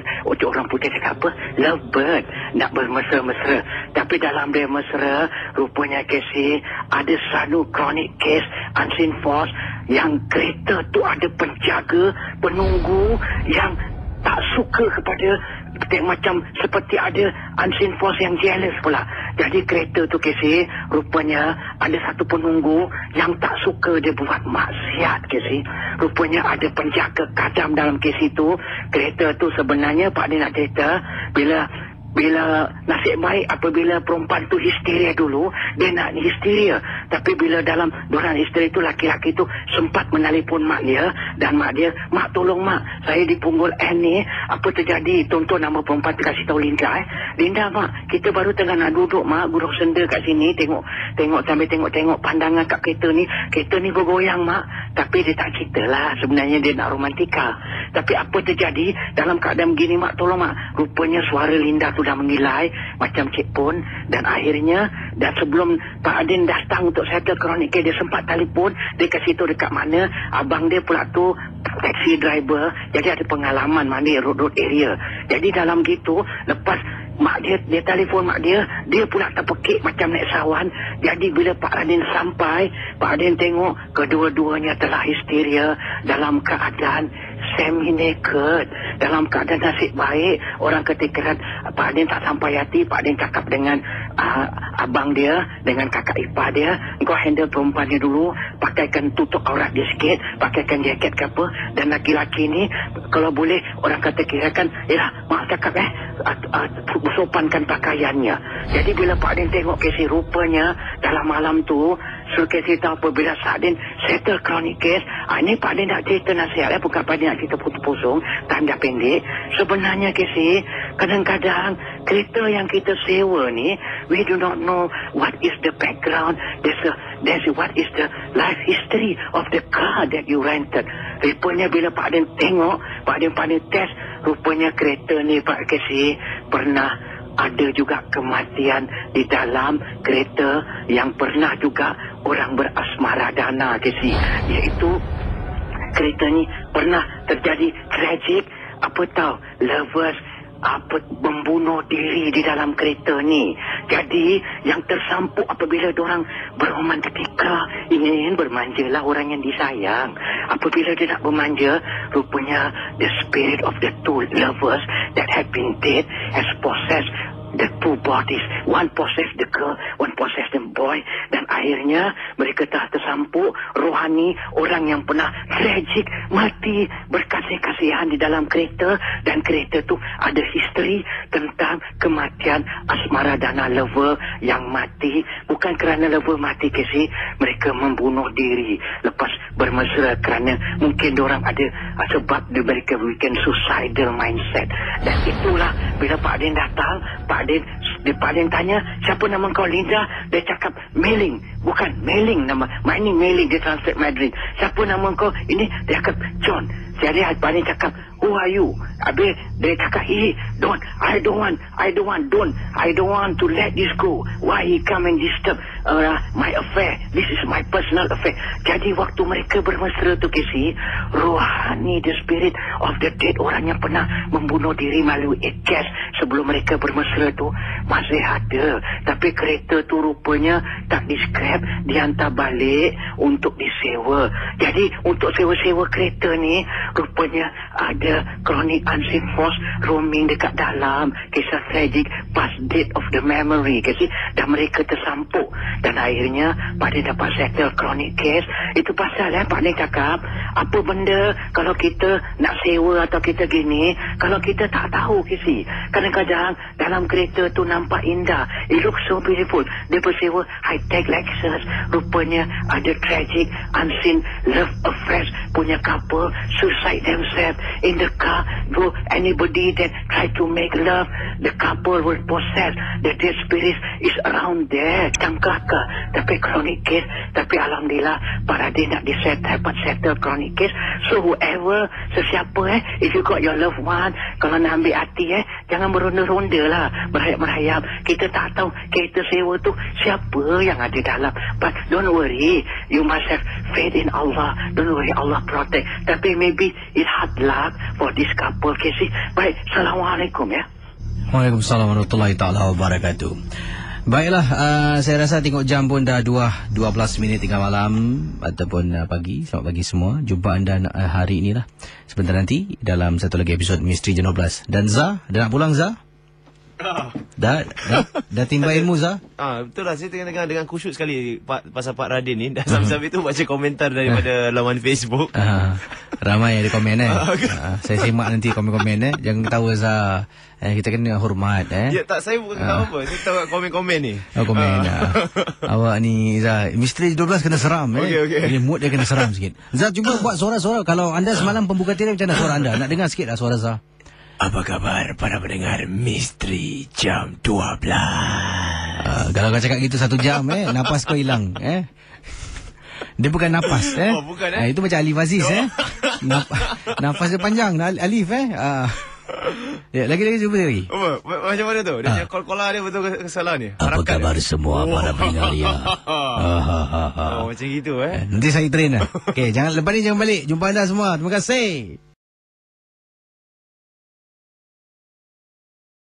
orang putih cakap apa, lovebird, nak bermesra-mesra. Tapi dalam dia mesra, rupanya Casey ada satu chronic case unseen force, yang kereta tu ada penjaga, penunggu yang tak suka kepada, macam seperti ada unseen force yang jealous pula. Jadi kereta tu Casey, rupanya ada satu penunggu yang tak suka dia buat maksiat Casey. Rupanya ada penjaga kadam dalam kes itu. Kereta tu sebenarnya Pak Din nak cerita, bila nasib baik apabila perempuan tu histeria dulu, dia nak histeria. Tapi bila dalam diorang histeria tu, laki-laki tu sempat menelpon mak dia, dan mak dia, mak tolong mak, saya di Punggol N ni, apa terjadi? Tonton nama perempuan tu, kasih tahu Linda. Linda mak, kita baru tengah nak duduk mak, gurau senda kat sini, tengok sambil tengok pandangan kat kereta ni bergoyang mak. Tapi dia tak cerita lah, sebenarnya dia nak romantika. Tapi apa terjadi dalam keadaan begini mak, tolong mak. Rupanya suara Linda tu dah mengilai macam cik pun, dan akhirnya, dan sebelum Pak Adin datang untuk settle kronik, dia sempat telefon, dia kasih tahu dekat mana, abang dia pula tu taxi driver, jadi ada pengalaman mana road area. Jadi dalam gitu, lepas mak dia telefon mak dia pula terpekik macam naik sawan. Jadi bila Pak Adin sampai, Pak Adin tengok kedua-duanya telah histeria dalam keadaan semi-naked, dalam keadaan nasib baik. Orang ketika Pak Adin tak sampai hati, Pak Adin cakap dengan abang dia, dengan kakak ipar dia, kau handle perempuan dia dulu, pakaikan tutup aurat dia sikit, pakaikan jaket ke apa. Dan laki-laki ni kalau boleh, orang kata kirakan, mak cakap sopankan pakaiannya. Jadi bila Pak Adin tengok Casey, rupanya dalam malam tu, suruh Casey tahu apabila Pak Adin settle chronic case. Ini Pak Adin nak cerita nasihat, bukan Pak Adin nak cerita putus-pusung, tanda pendek. Sebenarnya Casey, kadang-kadang kereta yang kita sewa ni, we do not know what is the background, there's what is the life history of the car that you rented. Rupanya bila Pak Adin tengok, Pak Adin test, rupanya kereta ni Pak Casey pernah ada juga kematian di dalam kereta yang pernah juga orang berasmara dana, Casey. Iaitu kereta ni pernah terjadi tragik, apa tahu, lovers membunuh diri di dalam kereta ni. Jadi yang tersampuk apabila diorang beromantika, ingin bermanjalah orang yang disayang. Apabila dia nak bermanja, rupanya the spirit of the two lovers that had been dead has possessed the two bodies. One possessed the girl, one possessed the boy. Dan akhirnya mereka telah tersampuk rohani orang yang pernah tragik mati berkasih-kasihan di dalam kereta. Dan kereta tu ada history tentang kematian asmara dana lover yang mati. Bukan kerana lover mati, Casey. Mereka membunuh diri lepas bermesra kerana mungkin diorang ada sebab mereka weekend suicidal mindset. Dan itulah bila Pak Din datang, Pak Din tanya, siapa nama kau, Linda? Dia cakap mailing. Bukan mailing nama. My name mailing, dia translate Mandarin. Siapa nama kau? Ini dia cakap John. Jadi Pak Din cakap, who are you? Habis dia cakap, I don't want to let this go. Why he come and disturb my affair? This is my personal affair. Jadi waktu mereka bermesra tu, Casey, rohani, the spirit of the dead, orang yang pernah membunuh diri melalui gas sebelum mereka bermesra tu masih ada. Tapi kereta tu rupanya tak di-scrap, dihantar balik untuk disewa. Jadi untuk sewa-sewa kereta ni rupanya ada chronic unseen force roaming dekat dalam. Kisah tragik past date of the memory, Casey. Dan mereka tersampuk. Dan akhirnya Pak Din dapat settle chronic case. Itu pasal Pak Din cakap, apa benda kalau kita nak sewa atau kita gini, kalau kita tak tahu, Casey. Kadang-kadang dalam kereta tu nampak indah, it looks so beautiful. Dia bersewa high-tech Lexus, rupanya ada tragic unseen love affairs punya couple suicide themselves in the car. Go anybody that try to make love, the couple will possess. The dead spirit is around there. Cangkaka. Tapi chronic case. Tapi alhamdulillah para dia nak dapat settle chronic case. So whoever, sesiapa if you got your loved one, kalau nak ambil hati jangan beronda-ronda lah, merayap-merayap. Kita tak tahu kereta sewa tu siapa yang ada dalam. But don't worry, you must have faith in Allah. Don't worry, Allah protect. Tapi maybe it's hard luck for this couple, Casey. Baik, Assalamualaikum ya. Waalaikumsalam warahmatullahi ta'ala wabarakatuh. Baiklah, saya rasa tengok jam pun dah 12 minit tengah malam ataupun pagi. Selamat pagi semua. Jumpa anda hari inilah sebentar nanti dalam satu lagi episod Misteri Jam 12. Dan Zah, dah nak pulang Zah? Dah timba ilmu Zah? Betul lah, saya tengah dengan khusyuk sekali pasal Pak Radin ni. Dan sambil-sambil tu baca komentar daripada laman Facebook. Ramai ada komen saya simak nanti komen-komen Jangan ketawa Zah. Kita kena hormat Ya tak, saya bukan tahu apa. Saya tahu komen-komen ni. Komen awak ni Zah, Misteri 12 kena seram. Okay. Mood dia kena seram sikit. Zah, cuba buat suara-suara. Kalau anda semalam pembuka tirai, macam mana suara anda? Nak dengar sikit lah suara Zah. Apa khabar para pendengar Misteri Jam 12? Kalau kau cakap gitu 1 jam napas kau hilang Dia bukan napas bukan itu macam Alif Aziz Napas dia panjang Alif ya, lagi cuba lagi. Macam mana tu? Dia punya call-callah dia betul ke salah ni? Apa khabar semua para pendengar ya? Macam gitu Nanti saya train lah. Okey, lepas ni jangan balik. Jumpa anda semua. Terima kasih.